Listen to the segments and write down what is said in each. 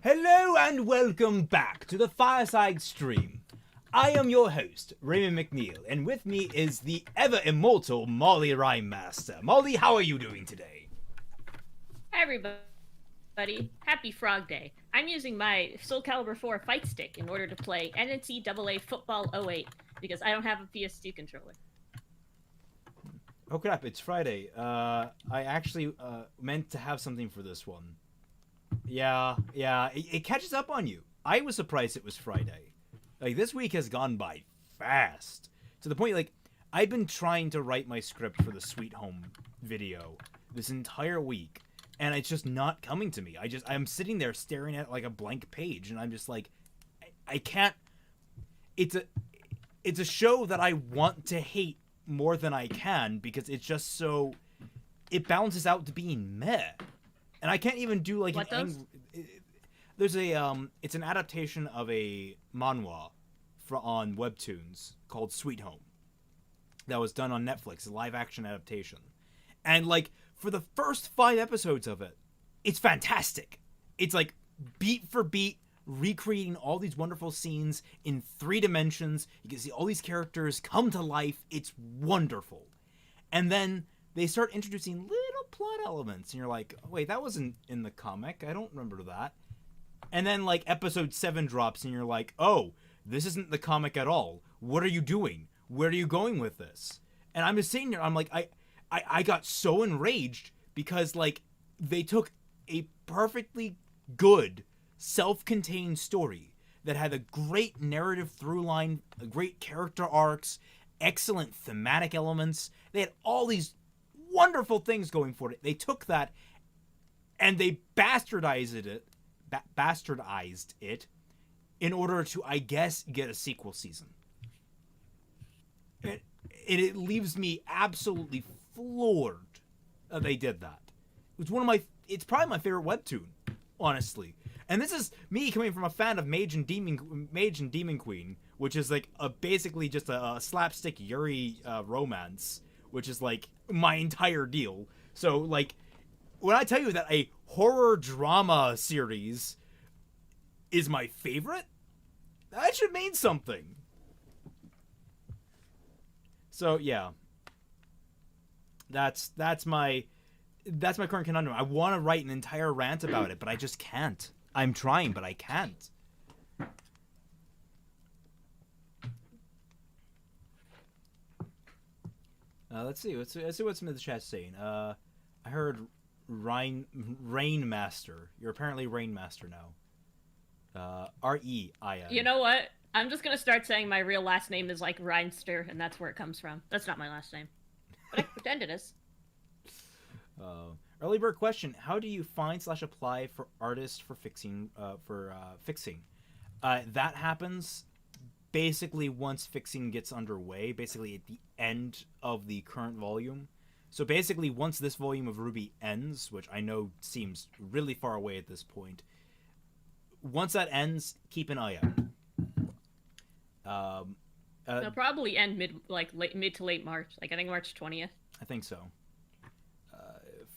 Hello and welcome back to the Fireside stream. I am your host, Raymond McNeil, and with me is the ever-immortal Mollie Rhyme Master. Mollie, how are you doing today? Hi everybody, happy Frog Day. I'm using my Soul Calibur 4 fight stick in order to play NCAA Football 08 because I don't have a PS2 controller. Oh crap, it's Friday. I actually meant to have something for this one. Yeah, it catches up on you. I was surprised it was Friday. Like, this week has gone by fast. To the point, like, I've been trying to write my script for the Sweet Home video this entire week, and it's just not coming to me. I'm sitting there staring at, like, a blank page, and I'm just like, I can't... It's a show that I want to hate more than I can, because it's just so... It balances out to being meh. And I can't even do, like, there's a, it's an adaptation of a manhwa on Webtoons called Sweet Home that was done on Netflix, a live-action adaptation. And, like, for the first 5 episodes of it, it's fantastic. It's, like, beat for beat, recreating all these wonderful scenes in 3 dimensions. You can see all these characters come to life. It's wonderful. And then they start introducing little plot elements, and you're like, wait, that wasn't in the comic. I don't remember that. And then, like, episode 7 drops, and you're like, oh, this isn't the comic at all. What are you doing? Where are you going with this? And I'm just sitting there, I'm like, I got so enraged because, like, they took a perfectly good, self-contained story that had a great narrative through line, great character arcs, excellent thematic elements. They had all these wonderful things going for it. They took that and they bastardized it in order to, I guess, get a sequel season. It leaves me absolutely floored that they did that. It's probably my favorite webtoon, honestly. And this is me coming from a fan of Mage and Demon Queen, which is like basically just a slapstick Yuri romance, which is like my entire deal. So, like, when I tell you that a horror drama series is my favorite, that should mean something. So yeah, that's my current conundrum. I want to write an entire rant about it, but I just can't. I'm trying, but I can't. Let's see what some of the chat's saying. I heard Rain Master. You're apparently Rain Master now. R-E-I-N. You know what? I'm just gonna start saying my real last name is like Reinster, and that's where it comes from. That's not my last name, but I pretend it is. Early bird question: how do you find/apply for artists for fixing? Fixing? That happens basically once fixing gets underway. Basically at the end of the current volume. So basically, once this volume of RWBY ends, which I know seems really far away at this point, once that ends, keep an eye out. They'll probably end mid to late March. Like, I think March 20th. I think so.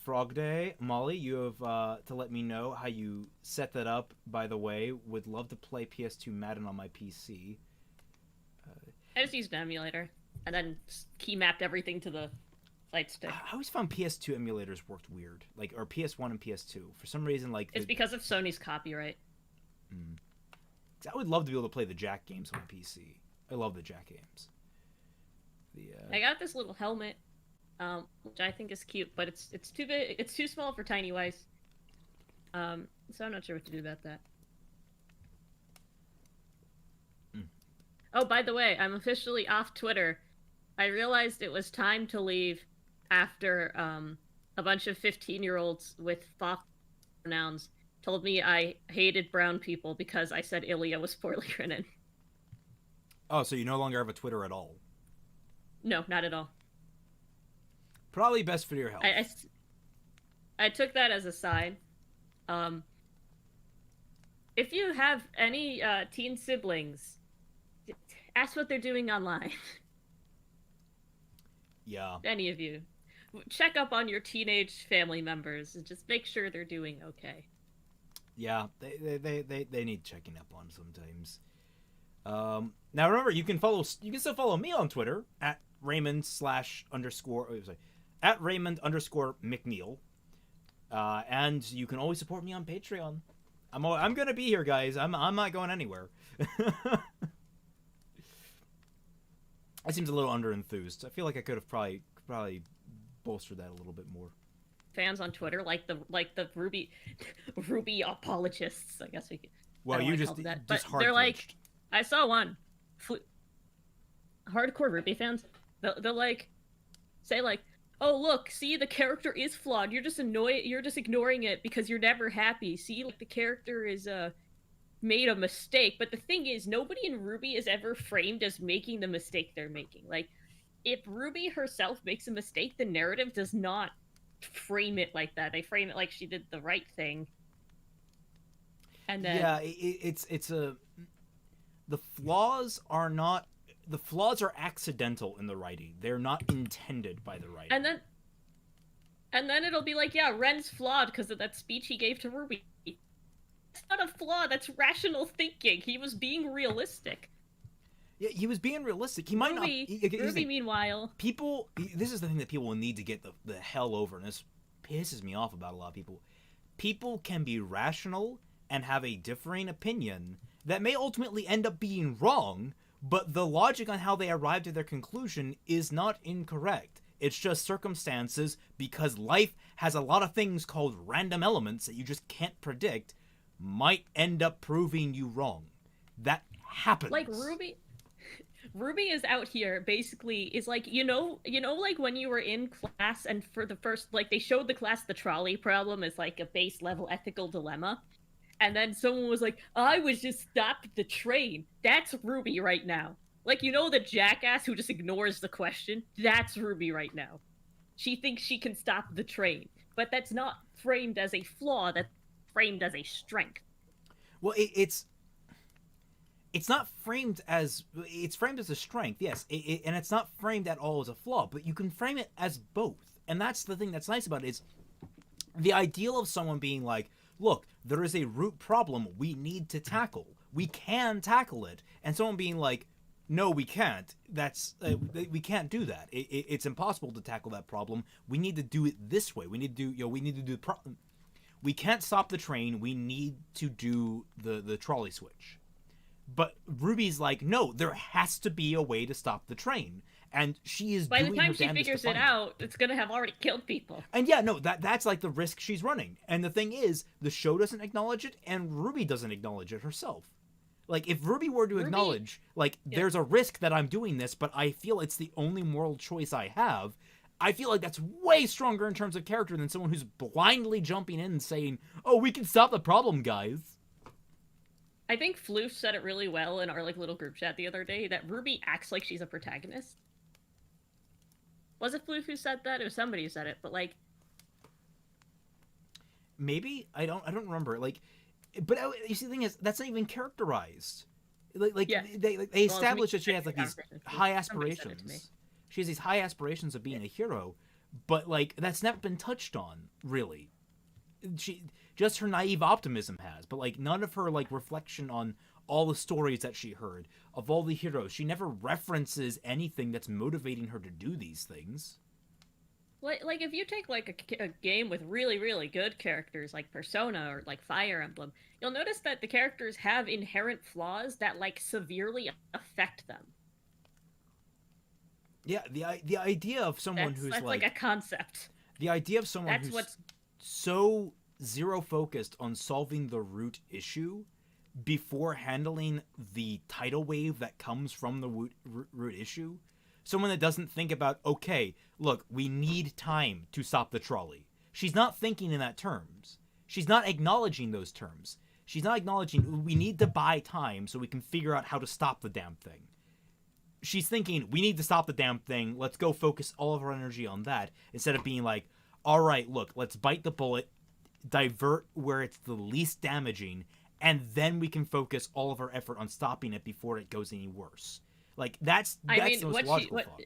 Frog Day, Mollie, you have to let me know how you set that up. By the way, would love to play PS2 Madden on my PC. I just used an emulator and then key mapped everything to the light stick. I always found PS2 emulators worked weird, like, or PS1 and PS2 for some reason. Like, it's because of Sony's copyright. I would love to be able to play the Jack games on PC. I love the Jack games. I got this little helmet, which I think is cute, but it's too big. It's too small for Tiny Weiss. So I'm not sure what to do about that. Oh, by the way, I'm officially off Twitter. I realized it was time to leave after a bunch of 15-year-olds with Fox pronouns told me I hated brown people because I said Ilya was poorly written. Oh, so you no longer have a Twitter at all? No, not at all. Probably best for your health. I took that as a sign. If you have any teen siblings, ask what they're doing online. Yeah. Any of you. Check up on your teenage family members and just make sure they're doing okay. Yeah, they need checking up on sometimes. Now remember, you can still follow me on Twitter at Raymond slash underscore sorry, at Raymond underscore McNeil, and you can always support me on Patreon. I'm gonna be here, guys. I'm not going anywhere. I seems a little underenthused. I feel like I could have probably bolstered that a little bit more. Fans on Twitter, like the Ruby apologists, I guess we could. Well, you just that, just but hard they're like, glitched. I saw one. Hardcore Ruby fans, they'll like say like, oh look, see, the character is flawed. You're just ignoring it because you're never happy. See, like the character is made a mistake. But the thing is, nobody in Ruby is ever framed as making the mistake they're making. Like, if Ruby herself makes a mistake, the narrative does not frame it like that. They frame it like she did the right thing. And then it's a the flaws are accidental in the writing. They're not intended by the writing. And then it'll be like, yeah, Ren's flawed because of that speech he gave to Ruby. It's not a flaw. That's rational thinking. He was being realistic. Yeah, he was being realistic. He might Ruby, meanwhile, people. This is the thing that people will need to get the hell over, and this pisses me off about a lot of people. People can be rational and have a differing opinion that may ultimately end up being wrong, but the logic on how they arrived at their conclusion is not incorrect. It's just circumstances, because life has a lot of things called random elements that you just can't predict, might end up proving you wrong. That happens. Like Ruby is out here basically is like, you know like when you were in class and for the first, like, they showed the class the trolley problem as like a base level ethical dilemma, and then someone was like, I was just stopped the train. That's Ruby right now. Like, the jackass who just ignores the question? That's Ruby right now. She thinks she can stop the train, but that's not framed as a flaw, that's framed as a strength. Well, it's not framed as, it's framed as a strength, yes, and it's not framed at all as a flaw, but you can frame it as both. And that's the thing that's nice about it, is the ideal of someone being like, look, there is a root problem we need to tackle. We can tackle it. And someone being like, no, we can't. We can't do that. It's impossible to tackle that problem. We need to do it this way. We need to do we can't stop the train. We need to do the trolley switch. But Ruby's like, no, there has to be a way to stop the train. And she is by doing the time her she figures it out, it's gonna have already killed people. And yeah, no, that's like the risk she's running. And the thing is, the show doesn't acknowledge it, and Ruby doesn't acknowledge it herself. Like, if Ruby were to acknowledge, like, there's a risk that I'm doing this, but I feel it's the only moral choice I have, I feel like that's way stronger in terms of character than someone who's blindly jumping in and saying, oh, we can stop the problem, guys. I think Floof said it really well in our like little group chat the other day, that Ruby acts like she's a protagonist. Was it Floof who said that? It was somebody who said it, but like, maybe I don't remember. Like, but you see, the thing is, that's not even characterized. Like yeah. They establish that she has like these high aspirations. She has these high aspirations of being a hero, but like that's never been touched on really. Just her naive optimism has, but like none of her like reflection on all the stories that she heard of all the heroes. She never references anything that's motivating her to do these things. Like if you take like a game with really, really good characters like Persona or like Fire Emblem, you'll notice that the characters have inherent flaws that like severely affect them. Yeah, the idea of someone that's like a concept. The idea of someone who's so zero focused on solving the root issue before handling the tidal wave that comes from the root issue. Someone that doesn't think about, okay, look, we need time to stop the trolley. She's not thinking in that terms. She's not acknowledging those terms. She's not acknowledging we need to buy time so we can figure out how to stop the damn thing. She's thinking, we need to stop the damn thing. Let's go focus all of our energy on that, instead of being like, all right, look, let's bite the bullet, divert where it's the least damaging, and then we can focus all of our effort on stopping it before it goes any worse. Like, that's the most logical thought.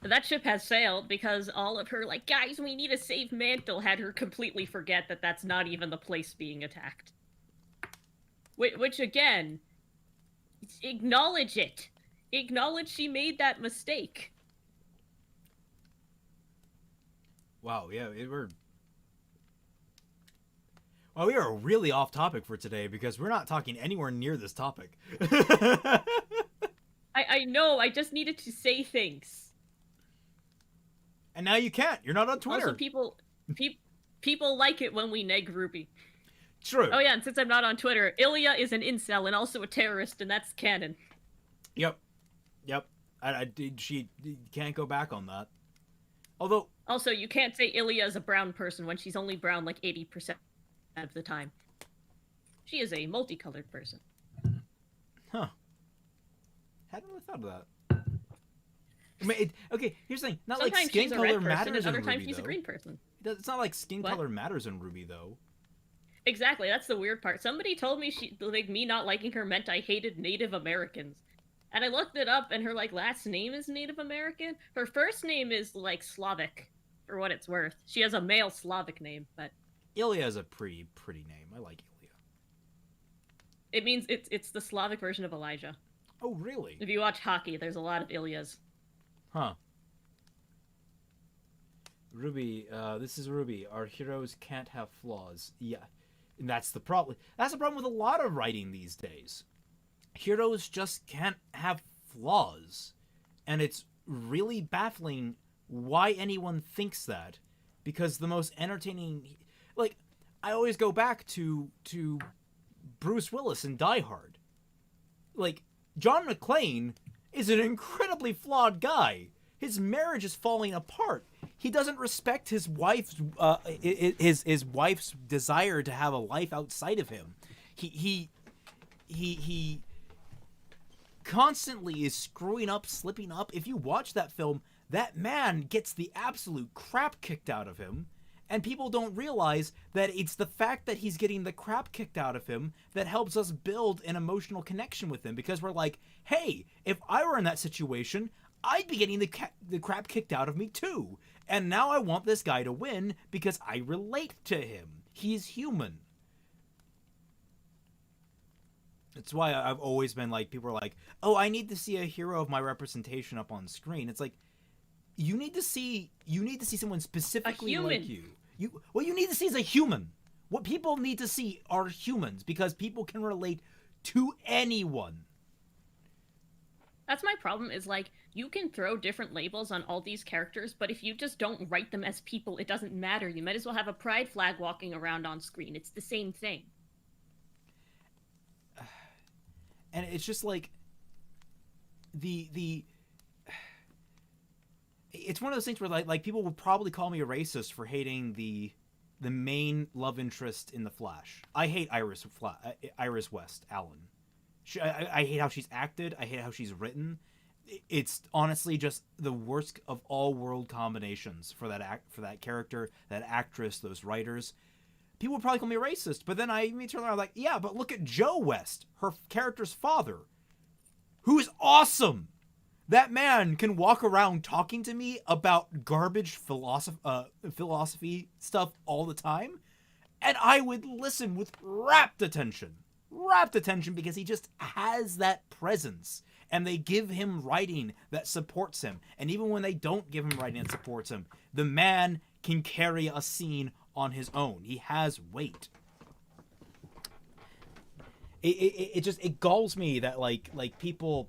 that ship has sailed because all of her, like, guys, we need to save Mantle, had her completely forget that that's not even the place being attacked. Which again, acknowledge it. Acknowledge she made that mistake. Wow, yeah, well, we are really off topic for today because we're not talking anywhere near this topic. I know, I just needed to say things. And now you can't. You're not on Twitter. Also, people like it when we neg Ruby. True. Oh yeah, and since I'm not on Twitter, Ilya is an incel and also a terrorist, and that's canon. Yep. She can't go back on that. Although, also, you can't say Ilya is a brown person when she's only brown like 80% of the time. She is a multicolored person. Huh. Hadn't really thought of that. I mean, okay, here's the thing. Not Sometimes like skin she's a color red person, matters and in other Ruby, times she's though. a green person. It's not like skin What? color matters in Ruby, though. Exactly, that's the weird part. Somebody told me me not liking her meant I hated Native Americans. And I looked it up, and her, like, last name is Native American. Her first name is, like, Slavic, for what it's worth. She has a male Slavic name, but... Ilya is a pretty name. I like Ilya. It means it's the Slavic version of Elijah. Oh, really? If you watch hockey, there's a lot of Ilyas. Huh. Ruby, this is Ruby. Our heroes can't have flaws. Yeah. And that's the problem. That's the problem with a lot of writing these days. Heroes just can't have flaws. And it's really baffling why anyone thinks that. Because the most entertaining... Like, I always go back to Bruce Willis in Die Hard. Like, John McClane is an incredibly flawed guy. His marriage is falling apart. He doesn't respect his wife's his wife's desire to have a life outside of him. He constantly is screwing up, slipping up. If you watch that film, that man gets the absolute crap kicked out of him. And people don't realize that it's the fact that he's getting the crap kicked out of him that helps us build an emotional connection with him. Because we're like, hey, if I were in that situation, I'd be getting the crap kicked out of me too. And now I want this guy to win because I relate to him. He's human. That's why I've always been like, people are like, oh, I need to see a hero of my representation up on screen. It's like, you need to see someone specifically like you. What you need to see is a human. What people need to see are humans because people can relate to anyone. That's my problem, is like, you can throw different labels on all these characters, but if you just don't write them as people, it doesn't matter. You might as well have a pride flag walking around on screen. It's the same thing. And it's just like it's one of those things where like people would probably call me a racist for hating the main love interest in The Flash. I hate Iris West, Allen. I hate how she's acted. I hate how she's written. It's honestly just the worst of all world combinations for that character, that actress, those writers. People would probably call me a racist, but then I turn around like, yeah, but look at Joe West, her character's father, who's awesome. That man can walk around talking to me about garbage philosophy stuff all the time, and I would listen with rapt attention because he just has that presence, and they give him writing that supports him. And even when they don't give him writing that supports him, the man can carry a scene on his own. He has weight. It galls me that like people.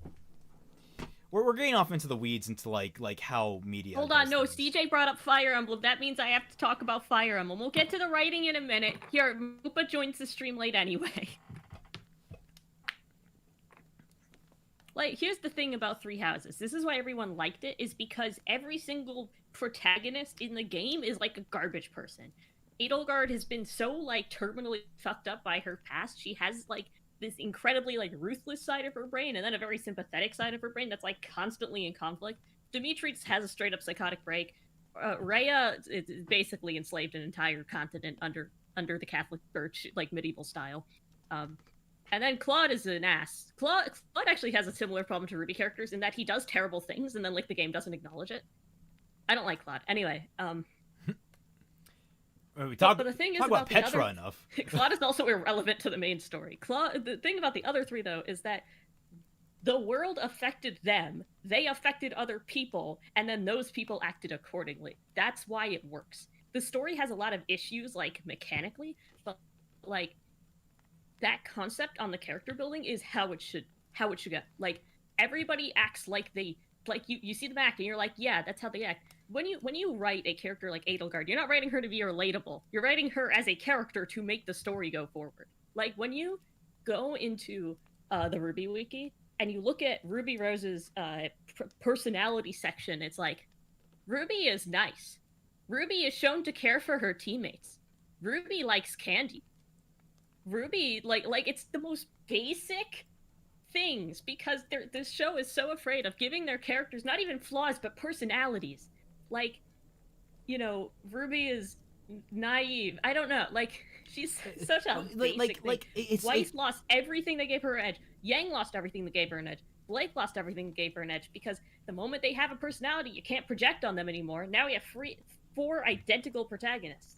We're getting off into the weeds into like how media. Hold on, no, CJ brought up Fire Emblem. That means I have to talk about Fire Emblem. We'll get to the writing in a minute. Here, Moopa joins the stream late anyway. Like, here's the thing about Three Houses. This is why everyone liked it, is because every single protagonist in the game is like a garbage person. Edelgard has been so, like, terminally fucked up by her past. She has, like, this incredibly, like, ruthless side of her brain, and then a very sympathetic side of her brain that's, like, constantly in conflict. Demetrius has a straight-up psychotic break. Rhea is basically enslaved an entire continent under the Catholic Church, like, medieval style. And then Claude is an ass. Claude actually has a similar problem to Ruby characters in that he does terrible things and then like the game doesn't acknowledge it. I don't like Claude. Anyway, We but the thing is talk about the Petra other enough. Claude is also irrelevant to the main story. The thing about the other three though is that the world affected them, they affected other people, and then those people acted accordingly. That's why it works. The story has a lot of issues like mechanically, but like that concept on the character building is how it should go. Like everybody acts like they like you see them act and you're like, yeah, that's how they act. When you write a character like Edelgard, you're not writing her to be relatable. You're writing her as a character to make the story go forward. Like when you go into the Ruby wiki and you look at Ruby Rose's personality section, it's like Ruby is nice. Ruby is shown to care for her teammates. Ruby likes candy. Ruby like it's the most basic things because this show is so afraid of giving their characters not even flaws but personalities. Like, you know, Ruby is naive. I don't know. Like she's such a basic thing. Weiss lost everything that gave her an edge. Yang lost everything that gave her an edge. Blake lost everything that gave her an edge because the moment they have a personality, you can't project on them anymore. Now we have four identical protagonists.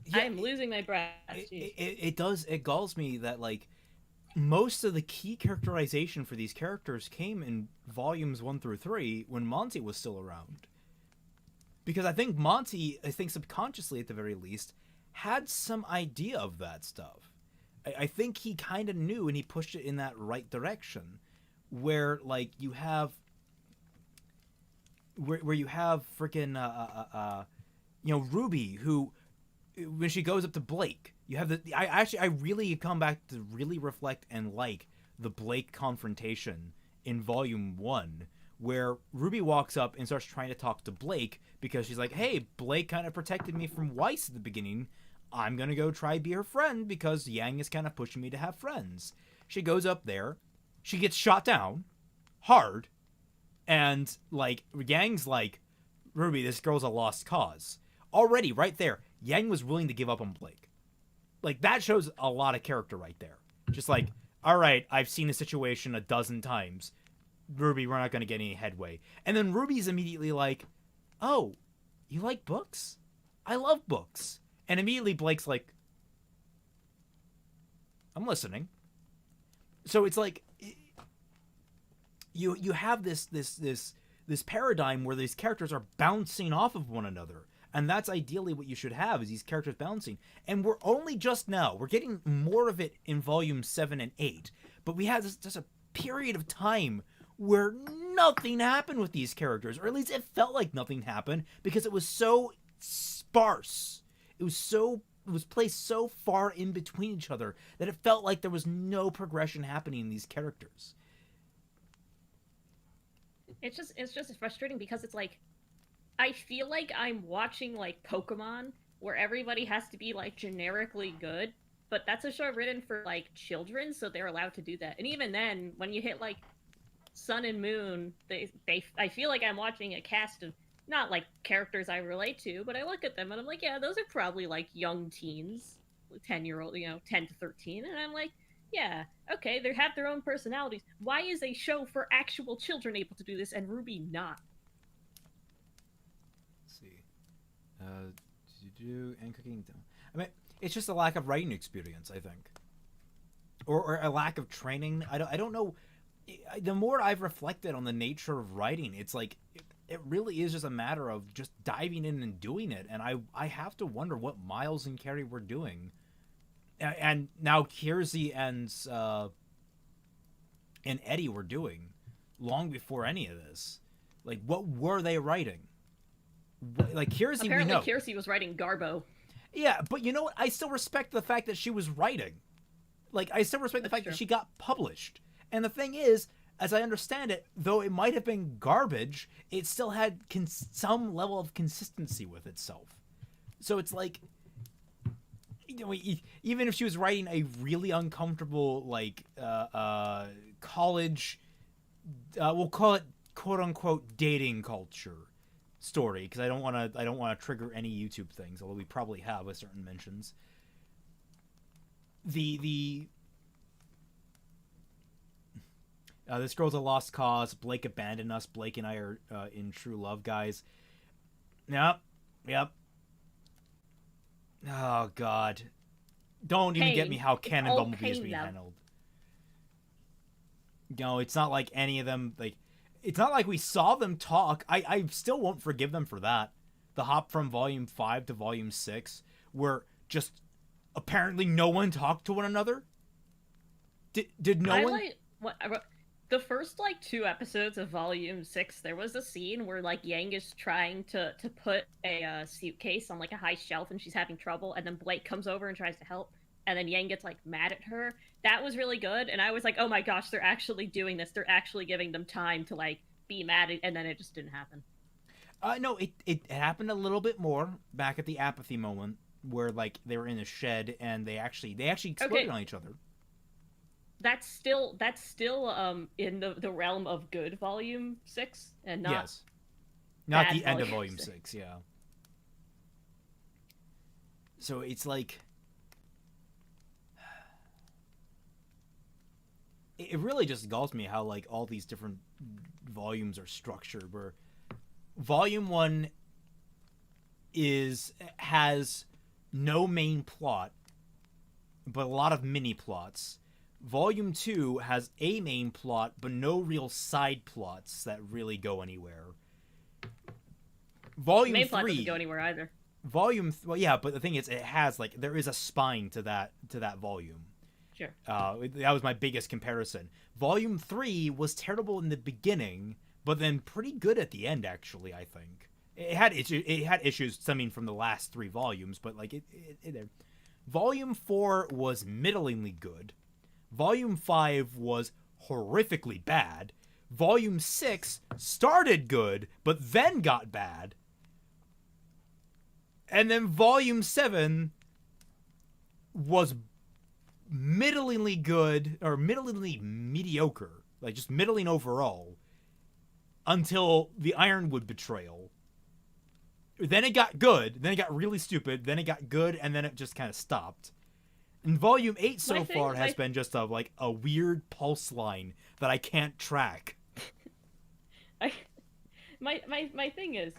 Yeah, I am losing my breath. It galls me that like most of the key characterization for these characters came in volumes 1 through 3 when Monty was still around. Because I think Monty, subconsciously at the very least, had some idea of that stuff. I think he kind of knew and he pushed it in that right direction. Where like you have where you have freaking Ruby, who when she goes up to Blake, you have I really come back to really reflect and like the Blake confrontation in volume 1, where Ruby walks up and starts trying to talk to Blake because she's like, hey, Blake kind of protected me from Weiss at the beginning. I'm gonna go try be her friend because Yang is kind of pushing me to have friends. She goes up there, she gets shot down hard, and like Yang's like, Ruby, this girl's a lost cause. Already right there, Yang was willing to give up on Blake. Like that shows a lot of character right there. Just like, all right, I've seen a situation a dozen times. Ruby, we're not going to get any headway. And then Ruby's immediately like, oh, you like books? I love books. And immediately Blake's like, I'm listening. So it's like you have this paradigm where these characters are bouncing off of one another. And that's ideally what you should have, is these characters bouncing. And we're only just now, we're getting more of it in volume 7 and 8. But we had just a period of time where nothing happened with these characters. Or at least it felt like nothing happened because it was so sparse. It was placed so far in between each other that it felt like there was no progression happening in these characters. It's just frustrating because it's like, I feel like I'm watching like Pokemon where everybody has to be like generically good, but that's a show written for like children, so they're allowed to do that. And even then, when you hit like Sun and Moon, I feel like I'm watching a cast of not like characters I relate to, but I look at them and I'm like, yeah, those are probably like young teens, 10-year-old, 10 to 13, and I'm like, yeah, okay, they have their own personalities. Why is a show for actual children able to do this and Ruby not? And cooking. I mean, it's just a lack of writing experience, I think, or a lack of training. I don't know. The more I've reflected on the nature of writing, it's like it really is just a matter of just diving in and doing it. And I have to wonder what Miles and Carrie were doing, and now Kiersey and Eddie were doing long before any of this. Like, what were they writing? Like Kiersey, apparently Kiersey was writing Garbo. Yeah, but you know what? I still respect the fact that she was writing. Like, I still respect the fact that she got published. And the thing is, as I understand it, though it might have been garbage, it still had some level of consistency with itself. So it's like, even if she was writing a really uncomfortable, like, college, we'll call it quote unquote dating culture story, because I don't want to trigger any YouTube things, although we probably have with certain mentions. The This girl's a lost cause. Blake abandoned us. Blake and I are in true love, guys. Yep. Oh, God. Don't even get me how Ken and Bumblebee is being handled. No, it's not like any of them, like, it's not like we saw them talk. I still won't forgive them for that. The hop from Volume 5 to Volume 6, where just apparently no one talked to one another. Did no one? The first, like, 2 episodes of Volume 6, there was a scene where, like, Yang is trying to put a suitcase on, like, a high shelf, and she's having trouble, and then Blake comes over and tries to help, and then Yang gets, like, mad at her. That was really good, and I was like, oh my gosh, they're actually doing this. They're actually giving them time to, like, be mad, and then it just didn't happen. No, it happened a little bit more back at the apathy moment, where, like, they were in a shed, and they actually exploded on each other. That's still in the realm of good Volume 6 and not not the end of Volume 6, yeah. So it's like it really just galls me how, like, all these different volumes are structured, where Volume 1 has no main plot but a lot of mini plots. Volume 2 has a main plot, but no real side plots that really go anywhere. Volume 3... The main plot doesn't go anywhere either. Well, yeah, but the thing is, it has, like, there is a spine to that volume. Sure. That was my biggest comparison. Volume 3 was terrible in the beginning, but then pretty good at the end, actually, I think. It had issues stemming from the last 3 volumes, but, like, Volume 4 was middlingly good. Volume 5 was horrifically bad. Volume 6 started good, but then got bad. And then Volume 7 was middlingly good, or middlingly mediocre. Like, just middling overall. Until the Ironwood betrayal. Then it got good, then it got really stupid, then it got good, and then it just kind of stopped. And Volume 8 so far has been just a weird pulse line that I can't track. My thing is,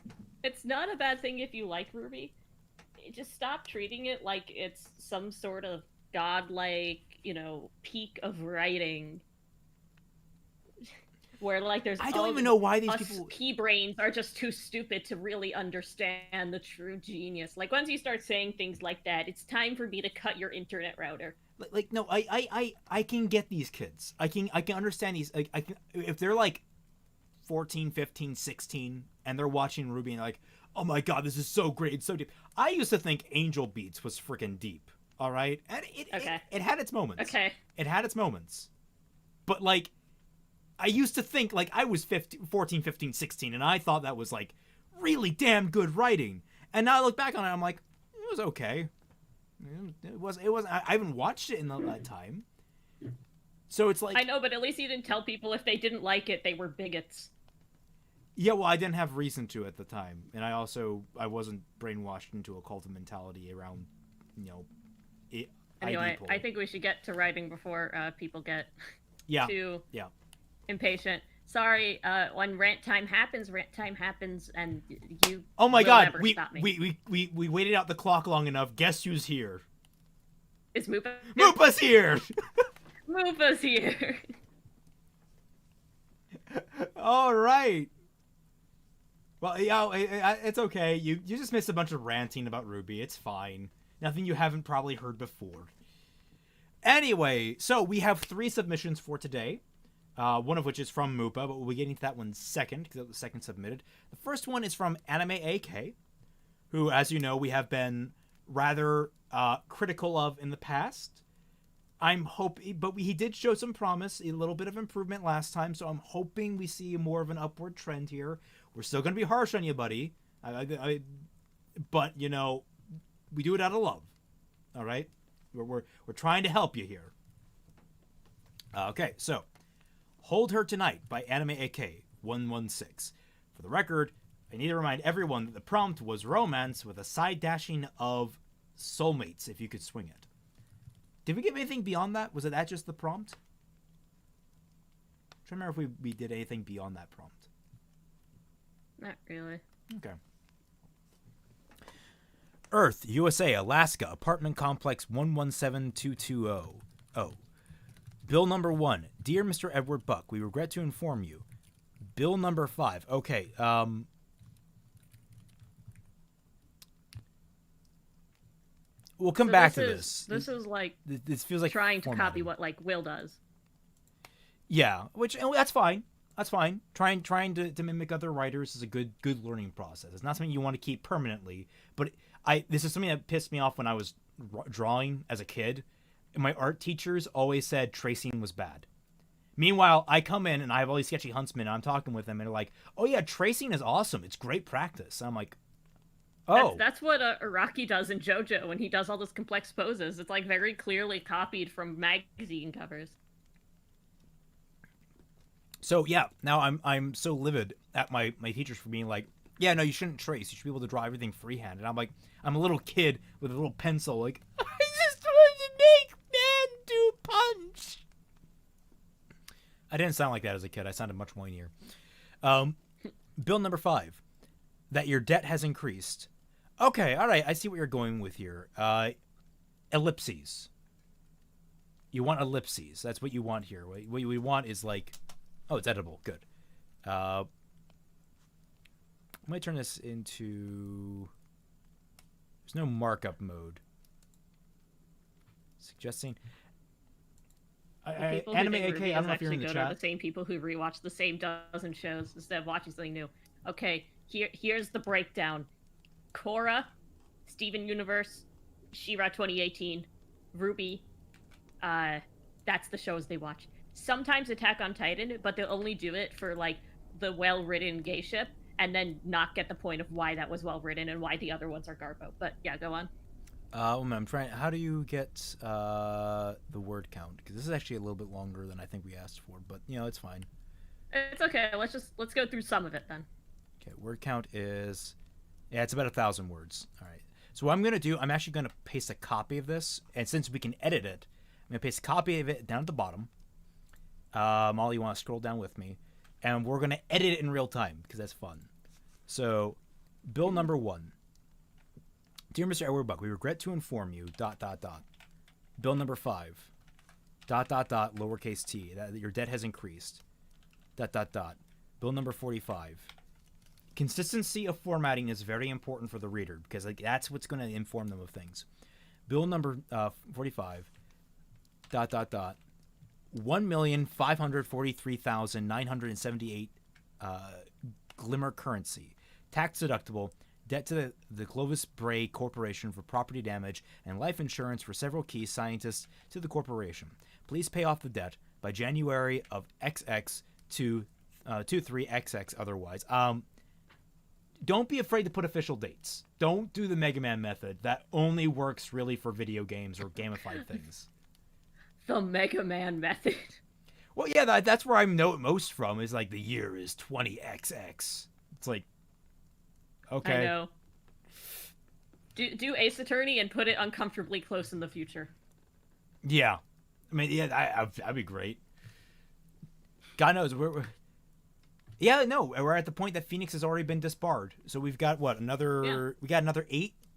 it's not a bad thing if you like RWBY. Just stop treating it like it's some sort of godlike, peak of writing. Where, like, there's I don't even know why these people... P-brains are just too stupid to really understand the true genius. Like, once you start saying things like that, it's time for me to cut your internet router. Like, no, I can get these kids. I can understand these. I can, if they're, like, 14, 15, 16, and they're watching RWBY and they're like, oh my god, this is so great, it's so deep. I used to think Angel Beats was freaking deep, all right? And it had its moments. Okay. It had its moments. But, like, I used to think, like, I was 14, 15, 16, and I thought that was, like, really damn good writing. And now I look back on it, I'm like, it was okay. It wasn't. I haven't watched it in that time. So it's like... I know, but at least you didn't tell people if they didn't like it, they were bigots. Yeah, well, I didn't have reason to at the time. And I wasn't brainwashed into a cult of mentality around, Anyway, I think we should get to writing before people get too... impatient. Sorry, when rant time happens, and you. Oh my god, we stop me. we waited out the clock long enough. Guess who's here? Is Moopa? Moopa's here. Moopa's here. All right. Well, yeah, it's okay. You just missed a bunch of ranting about RWBY. It's fine. Nothing you haven't probably heard before. Anyway, so we have 3 submissions for today. One of which is from Moopa, but we'll be getting to that one second, because it was the second submitted. The first one is from Anime AK, who, as you know, we have been rather critical of in the past. But he did show some promise, a little bit of improvement last time, so I'm hoping we see more of an upward trend here. We're still going to be harsh on you, buddy. But, we do it out of love. All right? We're trying to help you here. Okay, so... Hold Her Tonight by Anime AK 116. For the record, I need to remind everyone that the prompt was romance with a side dashing of Soulmates, if you could swing it. Did we get anything beyond that? Was that just the prompt? to remember if we did anything beyond that prompt. Not really. Okay. Earth, USA, Alaska, apartment complex 117220. Oh. Bill number 1. Dear Mr. Edward Buck, we regret to inform you. Bill number 5. Okay, we'll come back to this. This is like this feels like trying to formatting. copy what like Will does. Yeah, which that's fine. That's fine. Trying to mimic other writers is a good learning process. It's not something you want to keep permanently. But this is something that pissed me off when I was drawing as a kid. My art teachers always said tracing was bad. Meanwhile, I come in and I have all these sketchy huntsmen and I'm talking with them and they're like, "Oh yeah, tracing is awesome. It's great practice." And I'm like, "Oh, that's what Araki does in JoJo when he does all those complex poses. It's like very clearly copied from magazine covers." So yeah, now I'm so livid at my teachers for being like, "Yeah, no, you shouldn't trace. You should be able to draw everything freehand." And I'm like, I'm a little kid with a little pencil, like, I just want to make men do punch. I didn't sound like that as a kid. I sounded much whinier. Bill number 5, that your debt has increased. Okay, all right, I see what you're going with here. Ellipses. You want ellipses. That's what you want here. What we want is like, oh, it's editable. Good. I might turn this into... There's no markup mode. Suggesting... Anime AK, I don't know if you're in the chat. The same people who rewatch the same dozen shows instead of watching something new. Okay, here's the breakdown. Korra, Steven Universe, She-Ra 2018, Ruby. That's the shows they watch. Sometimes Attack on Titan, but they'll only do it for like the well-written gay ship, and then not get the point of why that was well-written and why the other ones are garbo. But yeah, go on. I'm trying. How do you get the word count? Because this is actually a little bit longer than I think we asked for, but you know it's fine. It's okay. Let's go through some of it then. Okay, word count is, yeah, it's about 1,000 words. All right. So what I'm gonna do, I'm actually gonna paste a copy of this, and since we can edit it, I'm gonna paste a copy of it down at the bottom. Molly, you want to scroll down with me, and we're gonna edit it in real time because that's fun. So, bill number 1. Dear Mr. Edward Buck, we regret to inform you, ... Bill number 5, ... lowercase t, that your debt has increased, ... Bill number 45. Consistency of formatting is very important for the reader because like that's what's going to inform them of things. Bill number 45, ... 1,543,978 glimmer currency, tax deductible. Debt to the Clovis Bray Corporation for property damage and life insurance for several key scientists to the corporation. Please pay off the debt by January of XX to 23XX otherwise. Don't be afraid to put official dates. Don't do the Mega Man method. That only works really for video games or gamified things. The Mega Man method. Well, yeah, that's where I know it most from is like the year is 20XX. It's like, okay. I know. Do Ace Attorney and put it uncomfortably close in the future. Yeah. I mean, yeah, that'd be great. God knows, we're at the point that Phoenix has already been disbarred. So we've got, we got another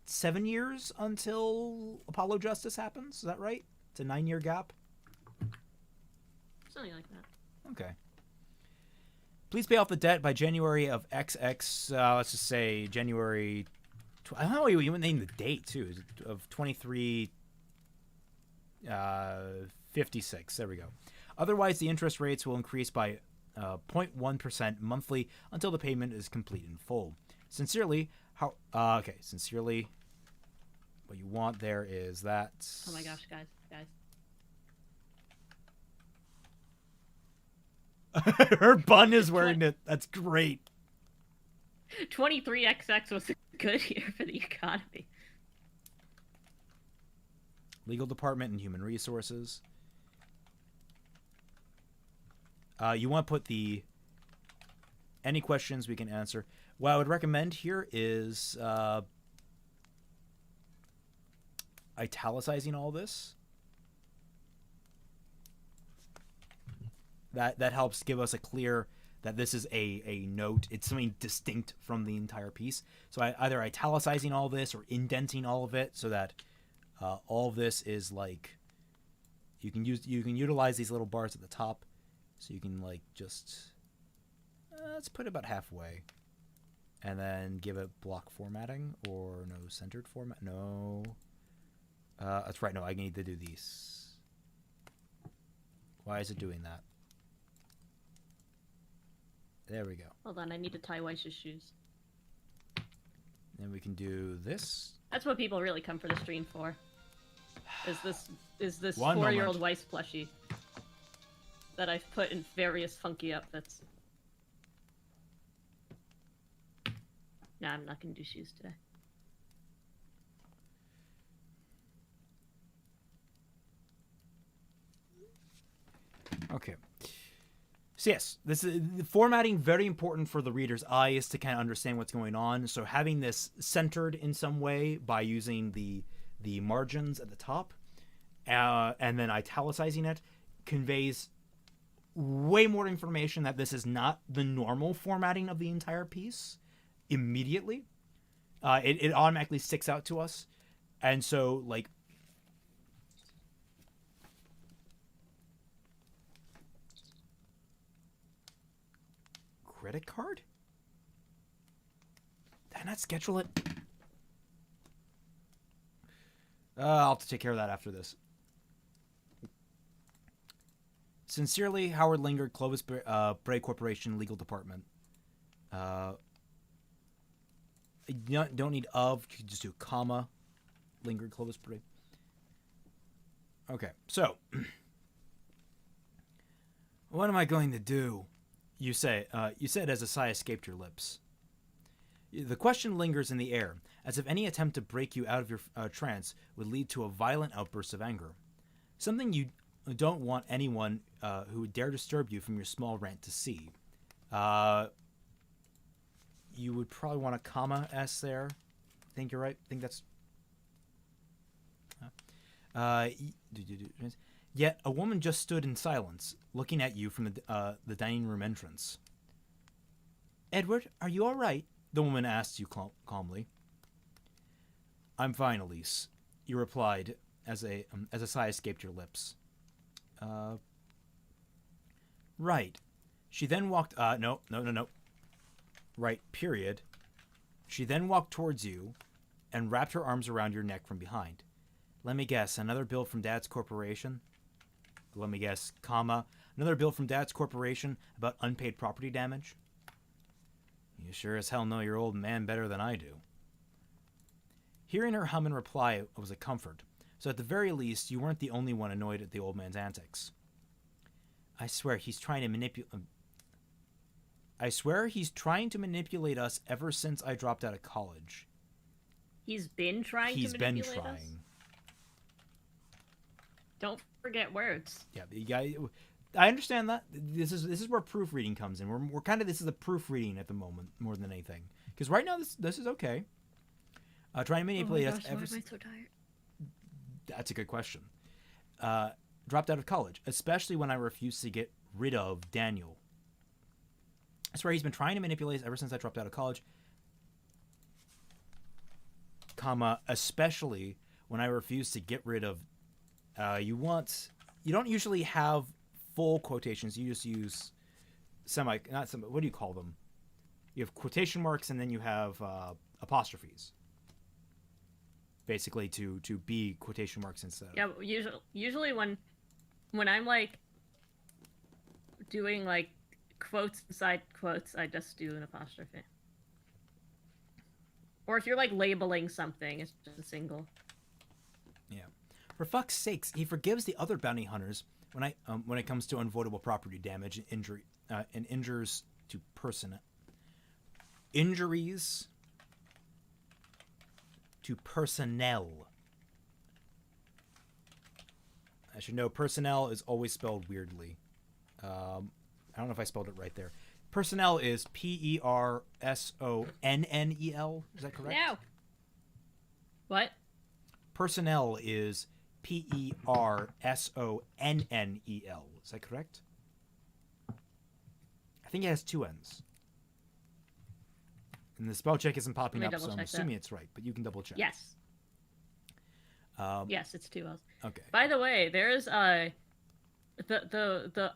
7 years until Apollo Justice happens. Is that right? It's a 9-year gap? Something like that. Okay. Please pay off the debt by January of XX, let's just say January... I don't know, you even name the date, too, of 2356. There we go. Otherwise, the interest rates will increase by 0.1% monthly until the payment is complete in full. Sincerely, sincerely, what you want there is that... Oh my gosh, guys. Her bun is wearing it. That's great. 23XX was a good year for the economy. Legal Department and Human Resources. You want to put any questions we can answer. What I would recommend here is italicizing all this. That helps give us a clear that this is a note. It's something distinct from the entire piece. So either italicizing all this or indenting all of it so that all of this is like you can utilize these little bars at the top, so you can like just let's put it about halfway, and then give it block formatting or no centered format. No, that's right. No, I need to do these. Why is it doing that? There we go. Hold on, I need to tie Weiss's shoes. Then we can do this. That's what people really come for the stream for. Is this One 4-year-old moment. Weiss plushie that I've put in various funky outfits. Nah, I'm not gonna do shoes today. Okay. So yes, this is the formatting, very important for the reader's eyes to kind of understand what's going on. So having this centered in some way by using the margins at the top and then italicizing it conveys way more information that this is not the normal formatting of the entire piece immediately. It automatically sticks out to us. And so like credit card? Did I not schedule it? I'll have to take care of that after this. Sincerely, Howard Linger, Clovis Bray Corporation, Legal Department. You don't need of, you can just do comma. Linger, Clovis Bray. Okay, so. What am I going to do? You said as a sigh escaped your lips. The question lingers in the air, as if any attempt to break you out of your trance would lead to a violent outburst of anger. Something you don't want anyone who would dare disturb you from your small rant to see. You would probably want a comma S there. I think you're right. I think that's... Yet a woman just stood in silence, looking at you from the dining room entrance. Edward, are you all right? The woman asked you calmly. I'm fine, Elise, you replied as a sigh escaped your lips. Right. She then walked... No. Right, period. She then walked towards you and wrapped her arms around your neck from behind. Let me guess, another bill from Dad's corporation? Let me guess, comma, another bill from Dad's corporation about unpaid property damage? You sure as hell know your old man better than I do. Hearing her hum in reply was a comfort, so at the very least, you weren't the only one annoyed at the old man's antics. I swear he's trying to manipulate us ever since I dropped out of college. He's been trying to manipulate us? Don't forget words. Yeah, the guy. I understand that. This is where proofreading comes in. We're kind of, this is a proofreading at the moment more than anything. Because right now this is okay. Trying to manipulate us. Why am I so tired? That's a good question. Dropped out of college, especially when I refused to get rid of Daniel. I swear he's been trying to manipulate us ever since I dropped out of college. Comma, especially when I refused to get rid of. You don't usually have full quotations. You just use what do you call them? You have quotation marks and then you have apostrophes. Basically to be quotation marks instead. Yeah, usually when I'm like doing like quotes inside quotes, I just do an apostrophe. Or if you're like labeling something, it's just a single. Yeah. For fuck's sakes, he forgives the other bounty hunters when it comes to unavoidable property damage and injury and injuries to injuries to personnel. I should know personnel is always spelled weirdly. I don't know if I spelled it right there. Personnel is Personnel. Is that correct? No. What? Personnel is Personnel. Is that correct? I think it has 2 N's. And the spell check isn't popping up, so I'm assuming it's right, but you can double check. Yes. Yes, it's 2 L's. Okay. By the way, there's the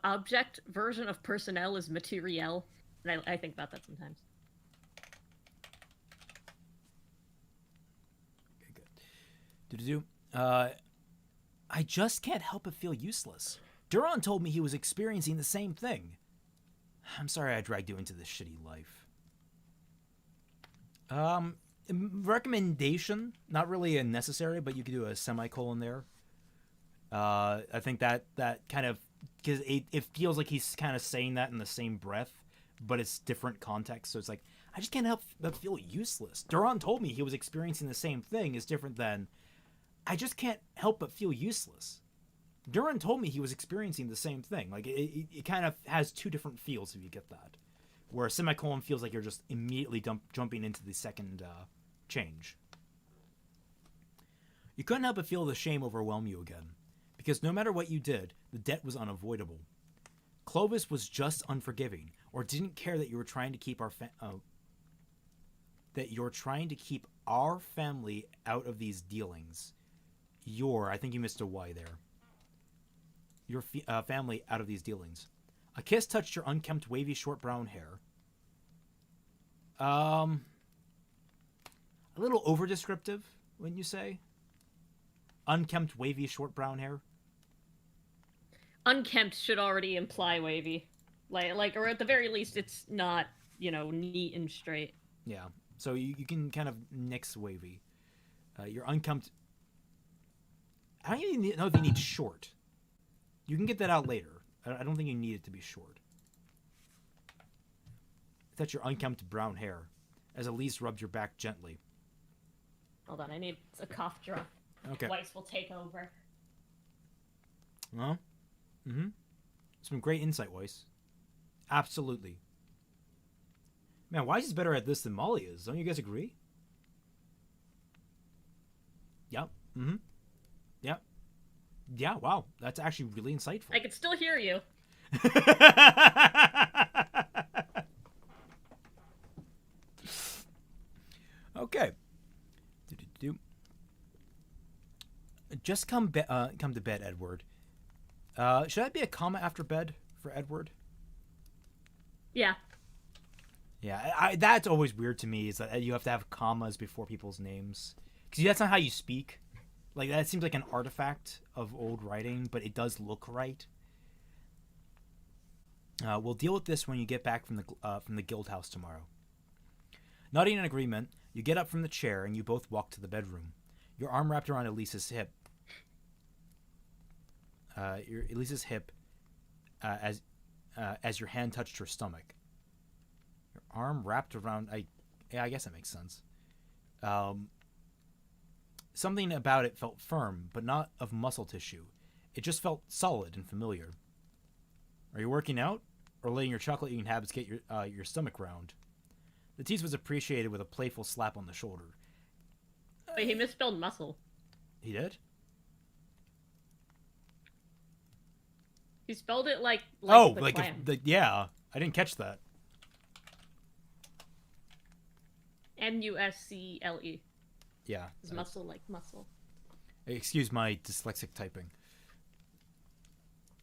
object version of personnel is materiel, and I think about that sometimes. Okay, good. I just can't help but feel useless. Duran told me he was experiencing the same thing. I'm sorry I dragged you into this shitty life. Recommendation, not really a necessary, but you could do a semicolon there. I think that kind of, because it feels like he's kind of saying that in the same breath, but it's different context. So it's like, I just can't help but feel useless. Duran told me he was experiencing the same thing is different than, I just can't help but feel useless. Duran told me he was experiencing the same thing. Like, it kind of has 2 different feels if you get that. Where a semicolon feels like you're just immediately jumping into the second change. You couldn't help but feel the shame overwhelm you again. Because no matter what you did, the debt was unavoidable. Clovis was just unforgiving, or didn't care that you were trying to keep our family out of these dealings. I think you missed a Y there. Your family out of these dealings. A kiss touched your unkempt, wavy, short brown hair. A little over-descriptive, wouldn't you say? Unkempt, wavy, short brown hair. Unkempt should already imply wavy, like, or at the very least, it's not, neat and straight. Yeah, so you can kind of nix wavy. Your unkempt. I don't even know if you need short. You can get that out later. I don't think you need it to be short. That's your unkempt brown hair, as Elise rubbed your back gently. Hold on, I need a cough drop. Okay. Weiss will take over. Well, some great insight, Weiss. Absolutely. Man, Weiss is better at this than Mollie is. Don't you guys agree? Yep. Yep. Yeah, wow. That's actually really insightful. I can still hear you. Okay. Just come to bed, Edward. Should I be a comma after bed for Edward? Yeah. Yeah, that's always weird to me, is that you have to have commas before people's names. Because that's not how you speak. Like, that seems like an artifact of old writing, but it does look right. We'll deal with this when you get back from the guild house tomorrow. Nodding in agreement, you get up from the chair and you both walk to the bedroom. Your arm wrapped around Elise's hip. As your hand touched her stomach. Your arm wrapped around. I guess that makes sense. Something about it felt firm, but not of muscle tissue. It just felt solid and familiar. Are you working out, or letting your chocolate-eating habits get your stomach round? The tease was appreciated with a playful slap on the shoulder. Wait, he misspelled muscle. He did? He spelled it like oh, the like clam. Yeah, I didn't catch that. Muscle. Yeah. Is muscle like muscle? Excuse my dyslexic typing.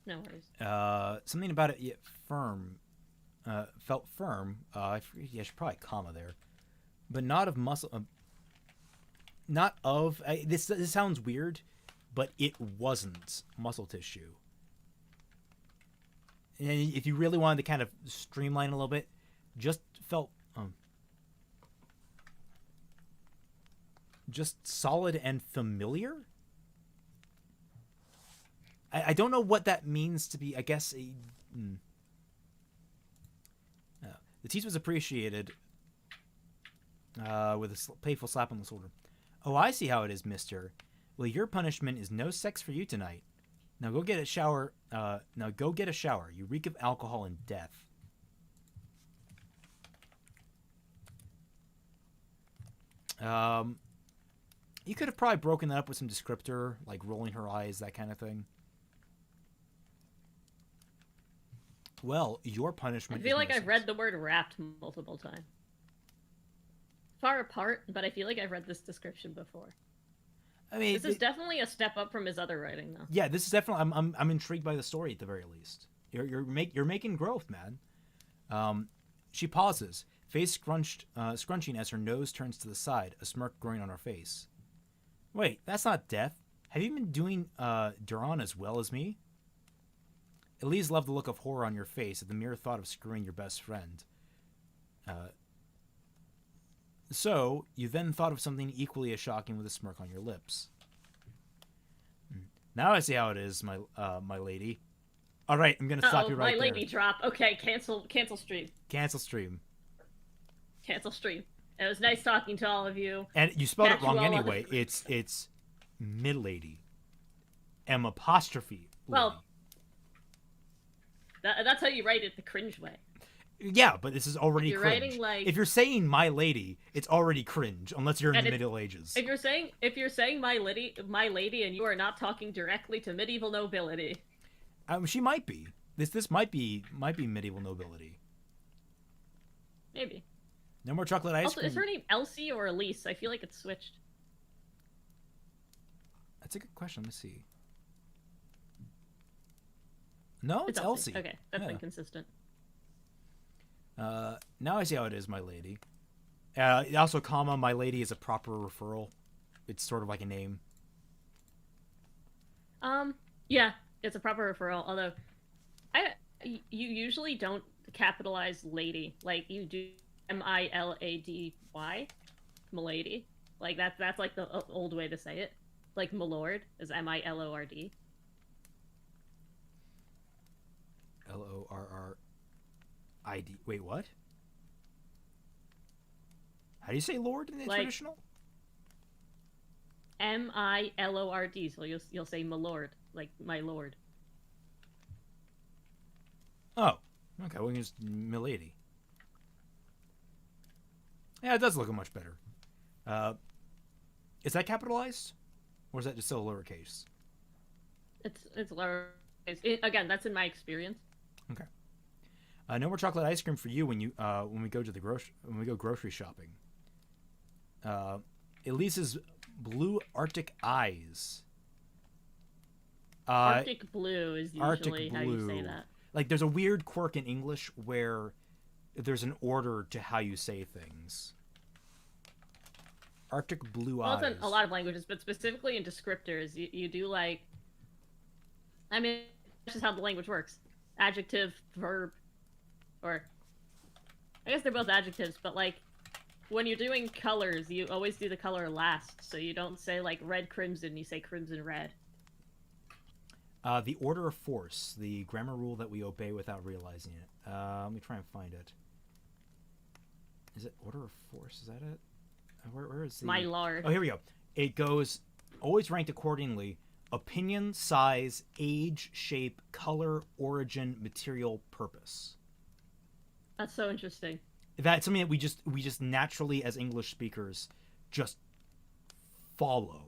No worries. Something about it firm. Felt firm. I should probably comma there, but not of muscle. Not of. This sounds weird, but it wasn't muscle tissue. And if you really wanted to kind of streamline a little bit, just felt just solid and familiar. I don't know what that means to be. I guess the tease was appreciated with a playful slap on the shoulder. Oh, I see how it is, mister. Well, your punishment is no sex for you tonight. Now go get a shower. You reek of alcohol and death. You could have probably broken that up with some descriptor, like rolling her eyes, that kind of thing. Well, your I punishment feel is like no I've read sense. the word wrapped multiple times. Far apart, but I feel like I've read this description before. I mean, This is definitely a step up from his other writing, though. yeah, this is definitely. I'm intrigued by the story at the very least. You're making growth, man. She pauses, face scrunching as her nose turns to the side, a smirk growing on her face. Wait, that's not death. Have you been doing Duran as well as me? Elise loved the look of horror on your face at the mere thought of screwing your best friend. So, you then thought of something equally as shocking with a smirk on your lips. Now I see how it is, my lady. All right, I'm gonna stop you right my there. lady drop. Okay, cancel stream. Cancel stream. Cancel stream. It was nice talking to all of you. And you spelled Catch it wrong you all on anyway. the- It's milady. M apostrophe. Well, that's how you write it the cringe way. Yeah, but this is already You're cringe. writing like If you're saying my lady, it's already cringe, unless you're in the Middle Ages. if you're saying my lady, and you are not talking directly to medieval nobility. She might be. This might be medieval nobility. Maybe. No more chocolate ice Also, cream. is her name Elsie or Elise? I feel like it's switched. That's a good question. Let me see. No, it's Elsie. Okay, that's Yeah. inconsistent. Now I see how it is, my lady. Also, comma, my lady is a proper referral. It's sort of like a name. Yeah, it's a proper referral. Although, you usually don't capitalize lady like you do milady, milady. Like that's like the old way to say it. Like milord is milord. Lorrid. Wait, what? How do you say lord in the Like, traditional? milord. So you'll say milord, like my lord. Oh, okay. Well, use milady. Yeah, it does look much better. Is that capitalized, or is that just still lowercase? It's lower. Again, that's in my experience. Okay. No more chocolate ice cream for you when we go grocery shopping. Elise's blue Arctic eyes. Arctic blue is usually Arctic how you say blue. that. Like, there's a weird quirk in English where there's an order to how you say things. Arctic blue eyes. Well, it's in a lot of languages, but specifically in descriptors, you do like. I mean, that's just how the language works. Adjective, verb, or I guess they're both adjectives, but like when you're doing colors, you always do the color last, so you don't say like red crimson, you say crimson red. The order of force, the grammar rule that we obey without realizing it. Let me try and find it. Is it order of force? Is that it? Where is the... My lord. Oh, here we go. It goes, always ranked accordingly. Opinion, size, age, shape, color, origin, material, purpose. That's so interesting. That's something that we just naturally, as English speakers, just follow.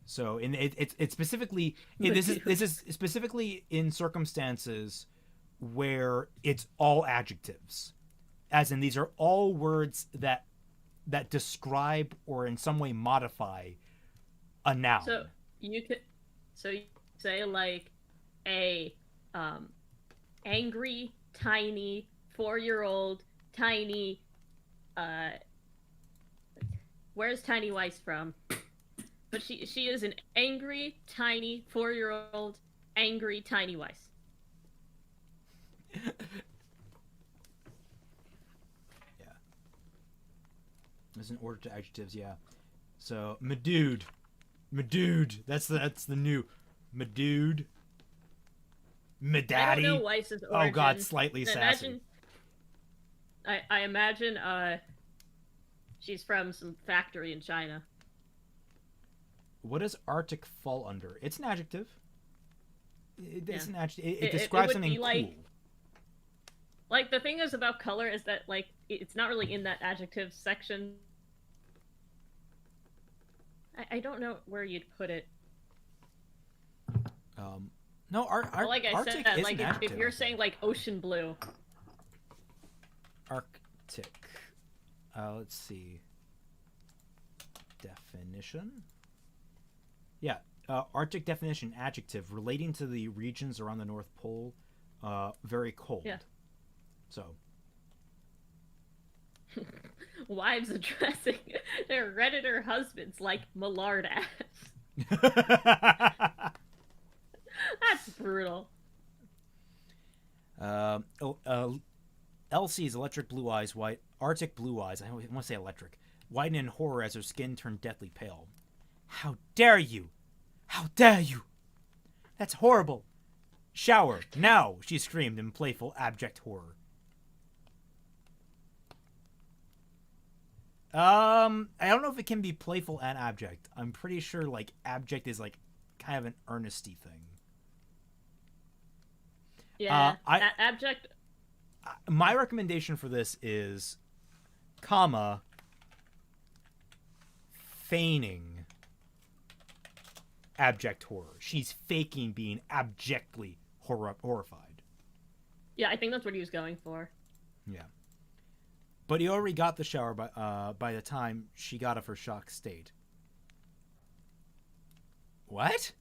So, and it's specifically this is specifically in circumstances where it's all adjectives, as in these are all words that describe or in some way modify a noun. So you say like a angry, tiny, 4-year-old, tiny. Where's Tiny Weiss from? But she is an angry, tiny, 4-year-old, angry, Tiny Weiss. Yeah. There's an order to adjectives, yeah. So, madude. That's the new madude. Medaddy. I don't know Weiss's origin. Oh god, slightly sassy. I imagine she's from some factory in China. What does Arctic fall under? It's an adjective. It's an adjective. It It describes would something be cool. Like the thing is about color is that like it's not really in that adjective section. I don't know where you'd put it. No, Well, like I Arctic said, is like an if adjective, you're I think. saying like ocean blue, Arctic. Let's see. Definition. Yeah, Arctic definition, adjective, relating to the regions around the North Pole, very cold. Yeah. So. wives addressing their redditor husbands like Millard ass. That's brutal. Elsie's electric blue eyes, white Arctic blue eyes. I want to say electric. Widen in horror as her skin turned deathly pale. How dare you! How dare you! That's horrible! Shower, now! She screamed in playful, abject horror. I don't know if it can be playful and abject. I'm pretty sure, like, abject is, like, kind of an earnesty thing. Yeah, abject. My recommendation for this is, comma, feigning abject horror. She's faking being abjectly horrified. Yeah, I think that's what he was going for. Yeah. But he already got the shower by the time she got of her shocked state. What?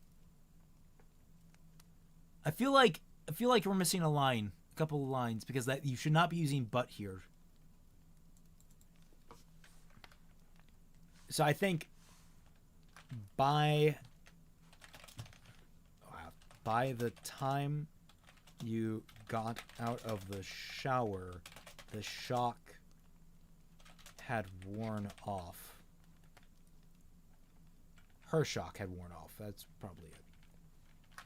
I feel like we're missing a line, a couple of lines, because that you should not be using but here. So I think by the time you got out of the shower, the shock had worn off. Her shock had worn off. That's probably it.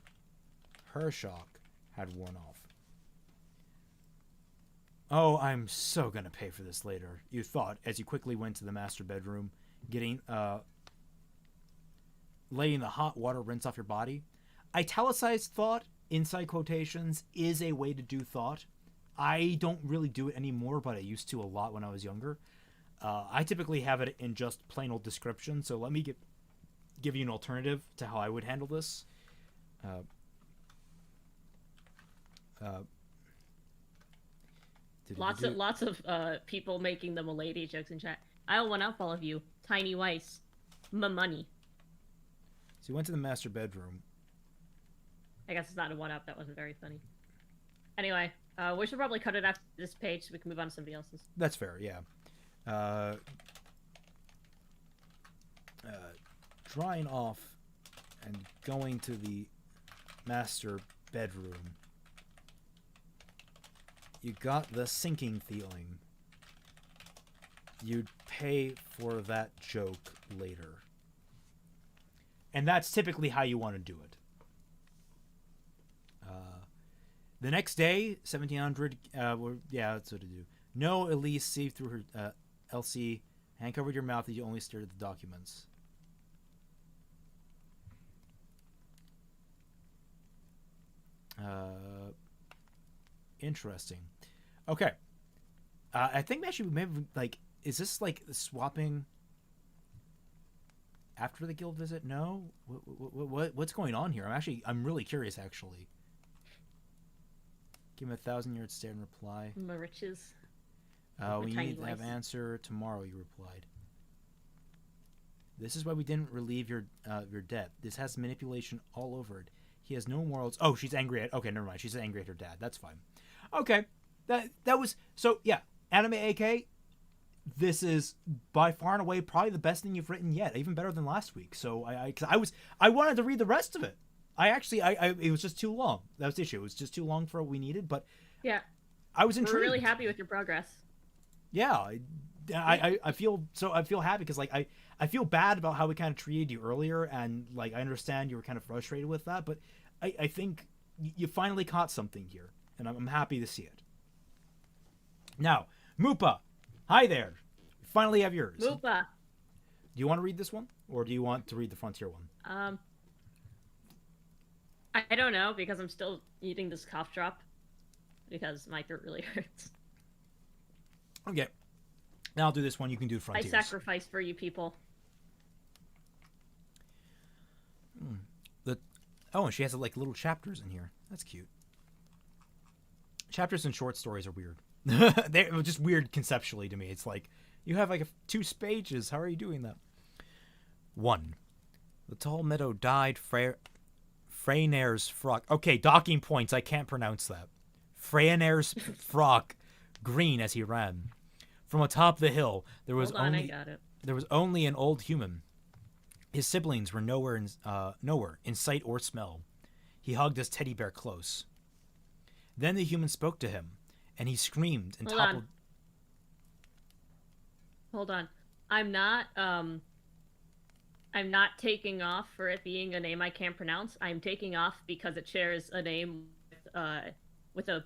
Her shock had worn off. Oh, I'm so gonna pay for this later, you thought, as you quickly went to the master bedroom, letting the hot water rinse off your body. Italicized thought, inside quotations, is a way to do thought. I don't really do it anymore, but I used to a lot when I was younger. I typically have it in just plain old description, so let me give you an alternative to how I would handle this. Lots of people making the milady jokes in chat. I'll one up all of you. Tiny Weiss. Money. So you went to the master bedroom. I guess it's not a one up. That wasn't very funny. Anyway, we should probably cut it after this page so we can move on to somebody else's. That's fair, yeah. Drying off and going to the master bedroom. You got the sinking feeling. You'd pay for that joke later. And that's typically how you want to do it. The next day, 1700, yeah, that's what to do. No, Elise, see through her, Elsie, hand covered your mouth as you only stared at the documents. Interesting. Okay. I think actually maybe, like, is this, like, swapping after the guild visit? No? What's going on here? I'm really curious, actually. Give him 1,000-yard stare and reply. My riches. We need to have answer tomorrow, you replied. This is why we didn't relieve your debt. This has manipulation all over it. He has no morals. Oh, she's angry at... Okay, never mind. She's angry at her dad. That's fine. Okay. That was... So, yeah. Anime AK, this is by far and away probably the best thing you've written yet. Even better than last week. So, I wanted to read the rest of it. It was just too long. That was the issue. It was just too long for what we needed, but... Yeah. I was intrigued. We're really happy with your progress. Yeah, I feel happy because, like, I feel bad about how we kind of treated you earlier, and, like, I understand you were kind of frustrated with that, but I think you finally caught something here, and I'm happy to see it. Now, Moopa, hi there. You finally have yours. Moopa. Do you want to read this one, or do you want to read the Frontier one? I don't know, because I'm still eating this cough drop, because my throat really hurts. Okay. Now I'll do this one. You can do Frontiers. I sacrifice for you people. Oh, and she has like little chapters in here. That's cute. Chapters in short stories are weird. They're just weird conceptually to me. It's like, you have like 2 pages. How are you doing that? 1. The tall meadow died Freyner's frock. Okay, docking points. I can't pronounce that. Freyner's frock green as he ran. From atop the hill, there was I got it. There was only an old human. His siblings were nowhere in sight or smell. He hugged his teddy bear close. Then the human spoke to him, and he screamed and toppled. Hold on. I'm not taking off for it being a name I can't pronounce. I'm taking off because it shares a name with a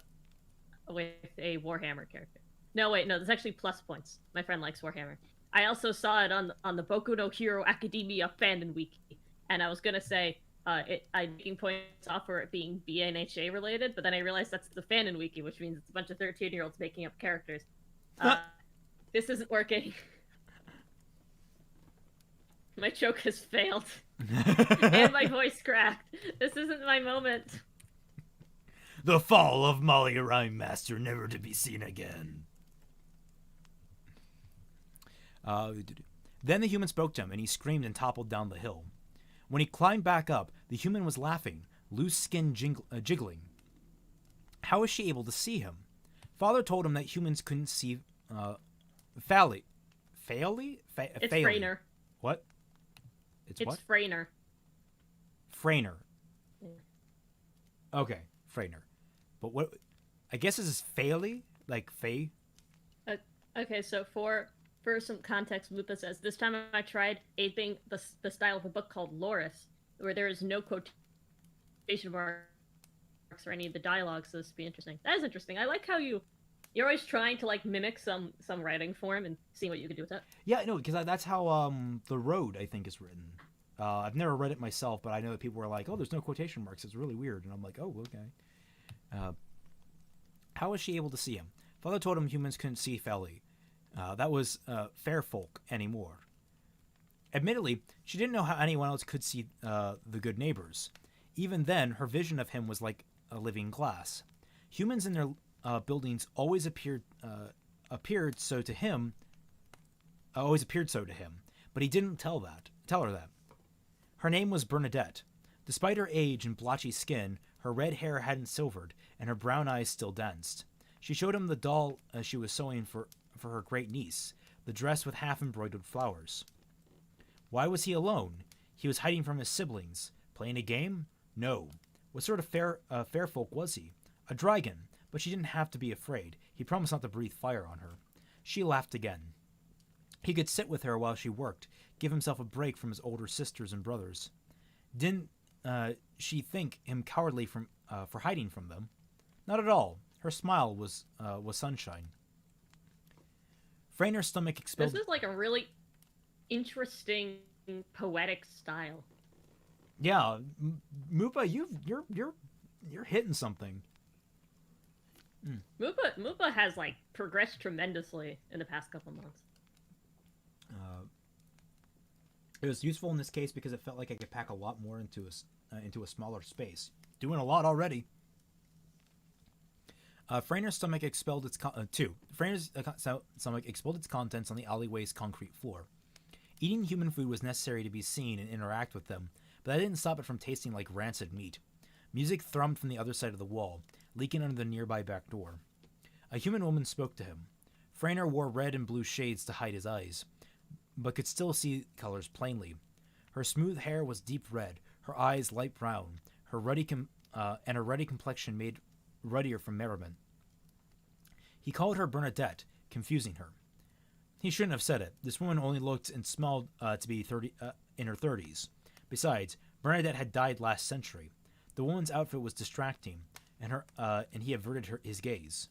Warhammer character. No, wait, no, there's actually plus points. My friend likes Warhammer. I also saw it on the Boku no Hero Academia fandom wiki, and I was gonna say I'm taking points off for it being BNHA related, but then I realized that's the fandom wiki, which means it's a bunch of 13-year-olds making up characters. This isn't working. My joke has failed. And my voice cracked. This isn't my moment. The fall of Mollie and I, master, never to be seen again. Then the human spoke to him, and he screamed and toppled down the hill. When he climbed back up, the human was laughing, loose skin jiggling. How was she able to see him? Father told him that humans couldn't see It's Freyner. What? It's what? Freyner. Freyner. Yeah. Okay, Freyner. But what? I guess this is Fairly? Like Faye? Okay, so for some context, Lupa says, this time I tried aping the style of a book called Loris, where there is no quotation marks or any of the dialogue, so this would be interesting. That is interesting. I like how you're always trying to like mimic some writing form and see what you can do with that. Yeah, no, because that's how The Road, I think, is written. I've never read it myself, but I know that people were like, oh, there's no quotation marks. It's really weird. And I'm like, oh, okay. How was she able to see him? Father told him humans couldn't see Feli. That was fair folk anymore. Admittedly, she didn't know how anyone else could see the good neighbors. Even then, her vision of him was like a living glass. Humans in their buildings always appeared so to him, but he didn't tell her that. Her name was Bernadette. Despite her age and blotchy skin, her red hair hadn't silvered, and her brown eyes still danced. She showed him the doll she was sewing for her great niece, the dress with half-embroidered flowers. Why was he alone? He was hiding from his siblings. Playing a game? No. What sort of fair folk was he? A dragon, but she didn't have to be afraid. He promised not to breathe fire on her. She laughed again. He could sit with her while she worked, give himself a break from his older sisters and brothers. Didn't she think him cowardly for hiding from them? Not at all. Her smile was sunshine. Freyner's stomach expelled. This is like a really interesting poetic style. Yeah, Mupa, you're hitting something. Mupa has like progressed tremendously in the past couple months. It was useful in this case because it felt like I could pack a lot more into a smaller space. Doing a lot already. Freyner's stomach expelled its stomach expelled its contents on the alleyway's concrete floor. Eating human food was necessary to be seen and interact with them, but that didn't stop it from tasting like rancid meat. Music thrummed from the other side of the wall, leaking under the nearby back door. A human woman spoke to him. Freyner wore red and blue shades to hide his eyes, but could still see colors plainly. Her smooth hair was deep red, her eyes light brown, her ruddy complexion made ruddier from merriment. He called her Bernadette, confusing her. He shouldn't have said it. This woman only looked and smelled to be in her 30s. Besides, Bernadette had died last century. The woman's outfit was distracting, and he averted his gaze.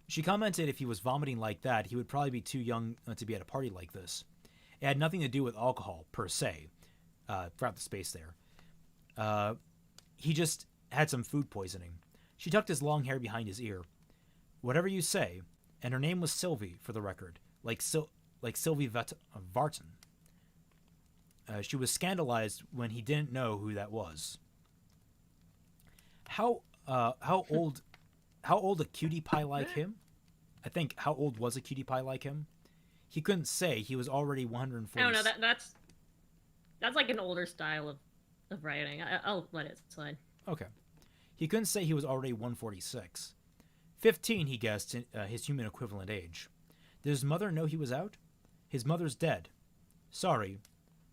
She commented if he was vomiting like that, he would probably be too young to be at a party like this. It had nothing to do with alcohol, per se, throughout the space there. He just had some food poisoning. She tucked his long hair behind his ear. Whatever you say, and her name was Sylvie, for the record, like Sylvie Vartan. She was scandalized when he didn't know who that was. How old a cutie pie like him? I think how old was a cutie pie like him? He couldn't say. He was already 140. I don't know. That's like an older style of writing. I'll let it slide. Okay. He couldn't say he was already 146. 15, he guessed, his human equivalent age. Did his mother know he was out? His mother's dead. Sorry.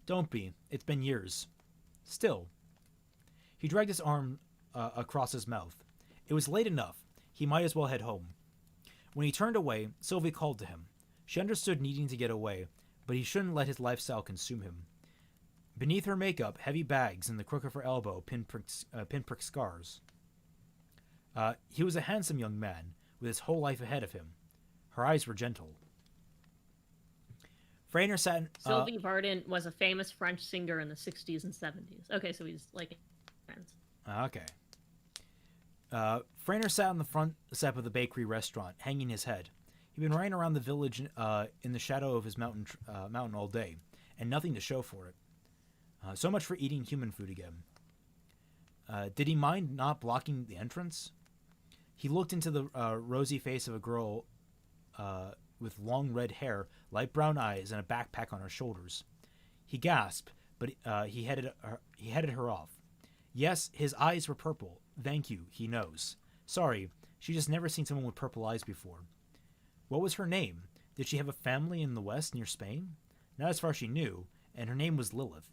Don't be. It's been years. Still. He dragged his arm across his mouth. It was late enough. He might as well head home. When he turned away, Sylvie called to him. She understood needing to get away, but he shouldn't let his lifestyle consume him. Beneath her makeup, heavy bags and the crook of her elbow pinprick scars. He was a handsome young man, with his whole life ahead of him. Her eyes were gentle. Frainer sat... Sylvie Vartan was a famous French singer in the 60s and 70s. Okay, so he's like friends. Okay. Frainer sat on the front step of the bakery restaurant, hanging his head. He'd been riding around the village in the shadow of his mountain all day, and nothing to show for it. So much for eating human food again. Did he mind not blocking the entrance? He looked into the rosy face of a girl with long red hair, light brown eyes, and a backpack on her shoulders. He gasped, but he headed her off. Yes, his eyes were purple. Thank you, he knows. Sorry, she just never seen someone with purple eyes before. What was her name? Did she have a family in the west near Spain? Not as far as she knew, and her name was Lilith.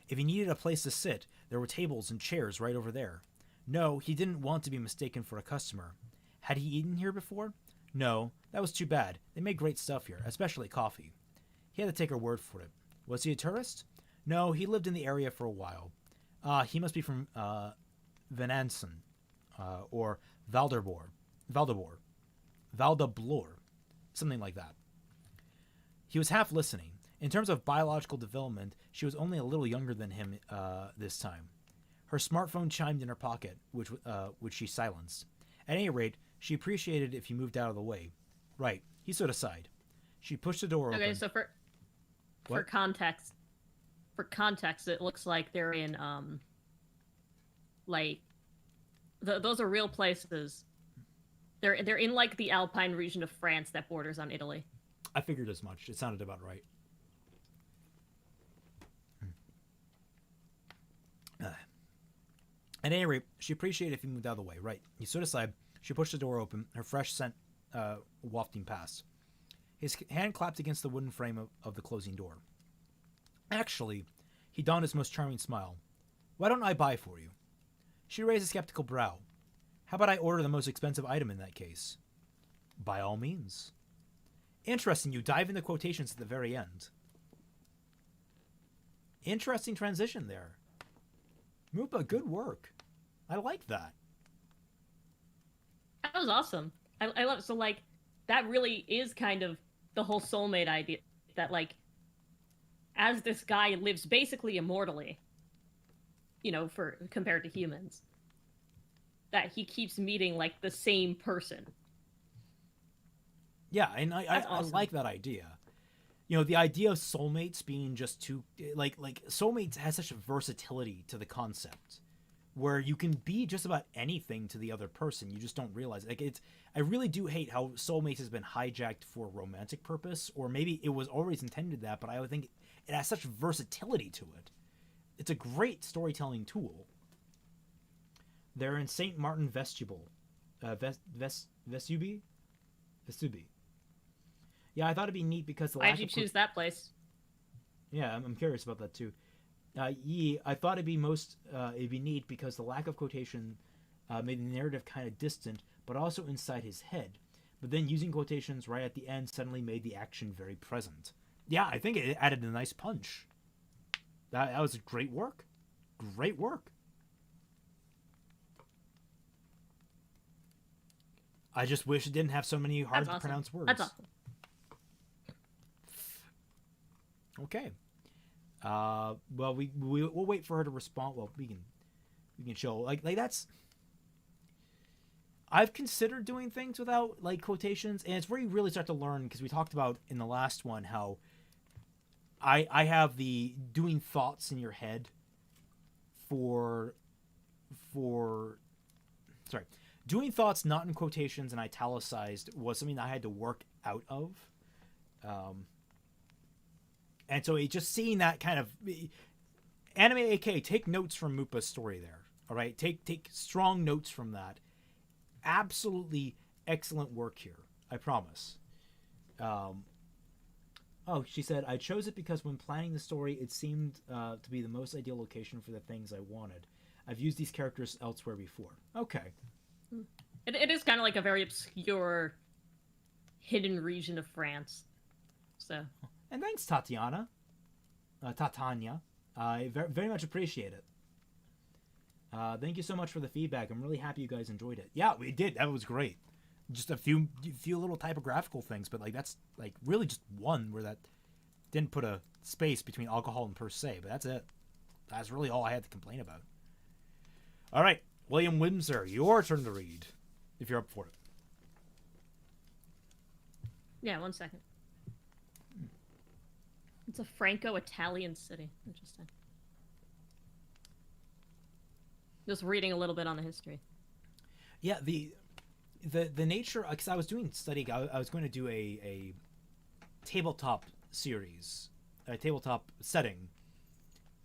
If he needed a place to sit, there were tables and chairs right over there. No, he didn't want to be mistaken for a customer. Had he eaten here before? No, that was too bad. They make great stuff here, especially coffee. He had to take her word for it. Was he a tourist? No, he lived in the area for a while. He must be from Venanson, or Valdebor, something like that. He was half listening. In terms of biological development, she was only a little younger than him this time. Her smartphone chimed in her pocket, which she silenced. At any rate, she appreciated if he moved out of the way. Right, he stood aside. She pushed the door open. Okay, so for context, it looks like they're in those are real places. They're in like the Alpine region of France that borders on Italy. I figured as much. It sounded about right. At any rate, she appreciated if he moved out of the way. Right. He stood aside. She pushed the door open, her fresh scent wafting past. His hand clapped against the wooden frame of the closing door. Actually, he donned his most charming smile. Why don't I buy for you? She raised a skeptical brow. How about I order the most expensive item in that case? By all means. Interesting, you dive into quotations at the very end. Interesting transition there. Mupa, good work. I like that. That was awesome. I love it. So like that really is kind of the whole soulmate idea, that like as this guy lives basically immortally, for compared to humans, that he keeps meeting like the same person. Yeah, and I like that idea. The idea of soulmates being just two, like soulmates has such a versatility to the concept, where you can be just about anything to the other person. You just don't realize it. Like I really do hate how soulmates has been hijacked for romantic purpose, or maybe it was always intended that, but I would think it has such versatility to it. It's a great storytelling tool. They're in St. Martin Vestibule. Vesubi? Yeah, I thought it'd be neat because the Why'd you choose that place? Yeah, I'm curious about that too. I thought it'd be neat because the lack of quotation made the narrative kind of distant, but also inside his head. But then using quotations right at the end suddenly made the action very present. Yeah, I think it added a nice punch. That was great work. Great work. I just wish it didn't have so many hard to pronounce words. That's awesome. Okay. Well, we'll wait for her to respond. Well, we can show like that's. I've considered doing things without like quotations, and it's where you really start to learn, because we talked about in the last one how I have the doing thoughts in your head for sorry, doing thoughts not in quotations and italicized was something that I had to work out of. And so it just seeing that kind of anime AK, take notes from Mupa's story there. All right, take strong notes from that. Absolutely excellent work here. I promise. Oh, she said, I chose it because when planning the story, it seemed to be the most ideal location for the things I wanted. I've used these characters elsewhere before. Okay. It is kind of like a very obscure, hidden region of France. So. And thanks, Tatiana. Tatanya. I very much appreciate it. Thank you so much for the feedback. I'm really happy you guys enjoyed it. Yeah, we did. That was great. Just a few little typographical things, but like that's like really just one where that didn't put a space between alcohol and per se, but that's it. That's really all I had to complain about. All right, William Windsor, your turn to read, if you're up for it. Yeah, 1 second. It's a Franco-Italian city. Interesting. Just reading a little bit on the history. Yeah, the nature, because I was doing studying, I was going to do a tabletop series, a tabletop setting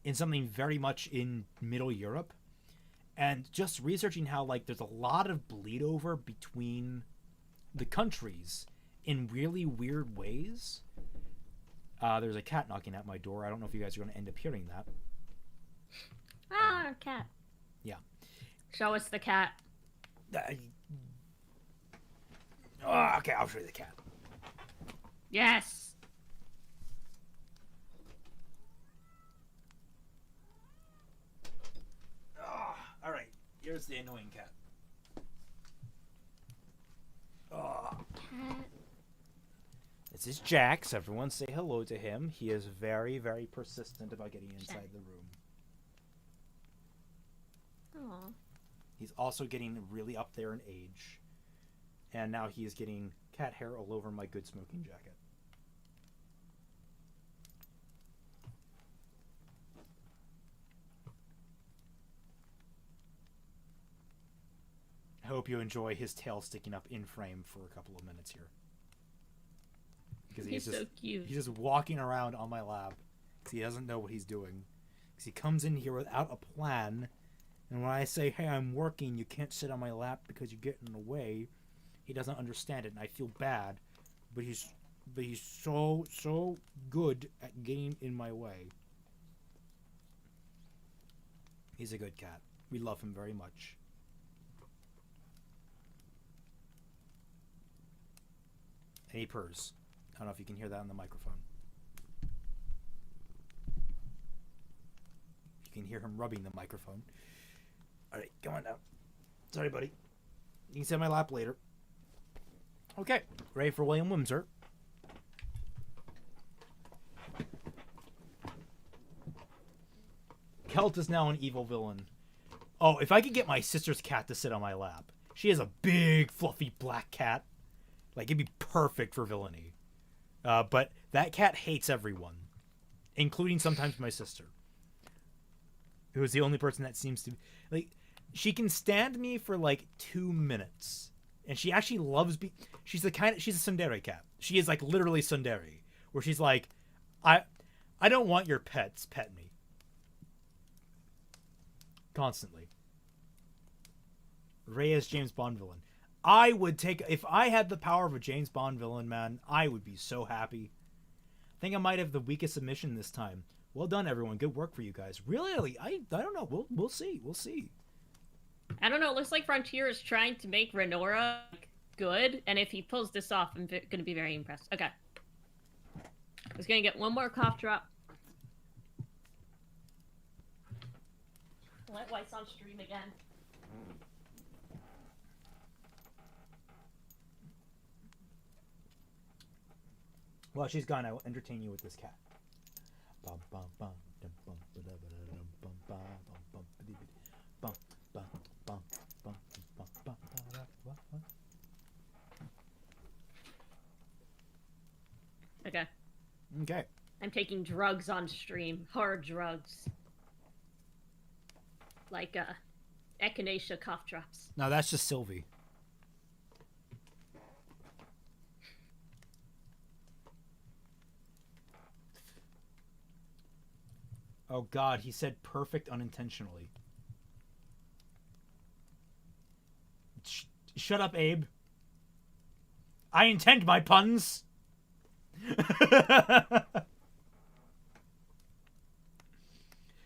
in something very much in Middle Europe, and just researching how like there's a lot of bleed over between the countries in really weird ways. There's a cat knocking at my door. I don't know if you guys are going to end up hearing that. Ah, cat. Yeah. Show us the cat. Okay, I'll show you the cat. Yes. All right, here's the annoying cat. Cat. This is Jax. Everyone say hello to him. He is very, very persistent about getting inside the room. Aww. He's also getting really up there in age. And now he is getting cat hair all over my good smoking jacket. I hope you enjoy his tail sticking up in frame for a couple of minutes here. Because He's so cute. He's just walking around on my lap because he doesn't know what he's doing. Because he comes in here without a plan, and when I say, "Hey, I'm working, you can't sit on my lap because you're getting in the way," he doesn't understand it, and I feel bad. But he's so good at getting in my way. He's a good cat. We love him very much. And he purrs. I don't know if you can hear that on the microphone. You can hear him rubbing the microphone. All right, come on now. Sorry, buddy. You can sit on my lap later. Okay, ready for William Windsor. Kelt is now an evil villain. Oh, if I could get my sister's cat to sit on my lap. She has a big, fluffy black cat. Like, it'd be perfect for villainy. But that cat hates everyone, including sometimes my sister, who is the only person that seems to like. She can stand me for like 2 minutes, and she actually loves me. She's a tsundere cat. She is like literally tsundere, where she's like, I don't want your pets. Pet me. Constantly. Ray is James Bond villain. I would take, if I had the power of a James Bond villain, man, I would be so happy. I think I might have the weakest submission this time. Well done, everyone. Good work for you guys. Really, I don't know. We'll see. We'll see. I don't know. It looks like Frontier is trying to make Renora good, and if he pulls this off, I'm going to be very impressed. Okay. I was going to get one more cough drop. Let Weiss on stream again. Well, she's gone. I will entertain you with this cat. Okay. Okay. I'm taking drugs on stream. Hard drugs. Like, echinacea cough drops. No, that's just Sylvie. Oh god, he said perfect unintentionally. Shut up, Abe. I intend my puns.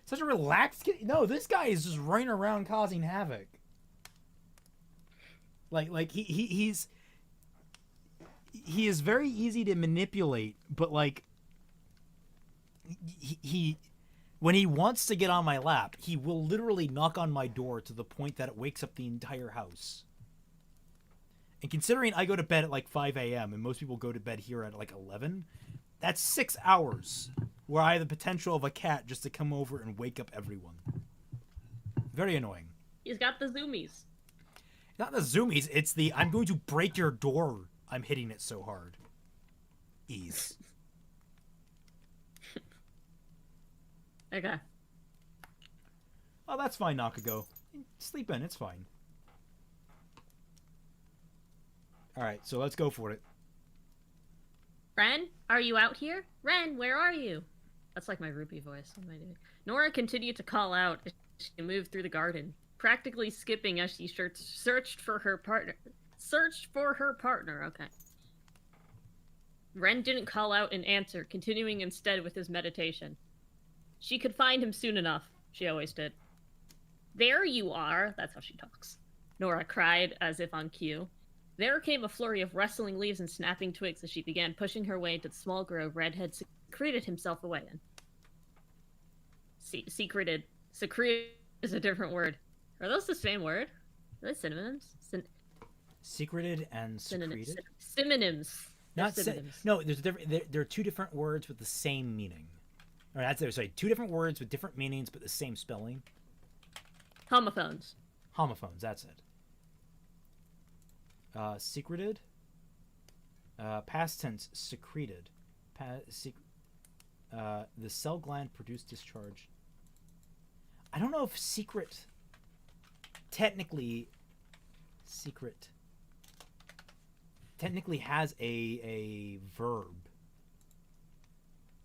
Such a relaxed kid. No, this guy is just running around causing havoc. Like he is very easy to manipulate, but like he when he wants to get on my lap, he will literally knock on my door to the point that it wakes up the entire house. And considering I go to bed at like 5 a.m. and most people go to bed here at like 11, that's 6 hours where I have the potential of a cat just to come over and wake up everyone. Very annoying. He's got the zoomies. Not the zoomies, it's the I'm going to break your door. I'm hitting it so hard. Ease. Okay. Oh, that's fine, Nakago. Sleep in, it's fine. Alright, so let's go for it. Ren, are you out here? Ren, where are you? That's like my rupee voice. What am I doing? Nora continued to call out as she moved through the garden, practically skipping as she searched for her partner. Okay. Ren didn't call out in answer, continuing instead with his meditation. She could find him soon enough. She always did. There you are. That's how she talks. Nora cried, as if on cue. There came a flurry of rustling leaves and snapping twigs as she began pushing her way to the small grove Red had secreted himself away in. Secreted. Secreted is a different word. Are those the same word? Are they synonyms? Secreted and secreted? Synonyms. Not synonyms. No, there's a different. There are two different words with the same meaning. Or sorry, two different words with different meanings but the same spelling. Homophones. Homophones, that's it. Secreted. Past tense, secreted. The cell gland produced discharge. I don't know if secret technically has a verb.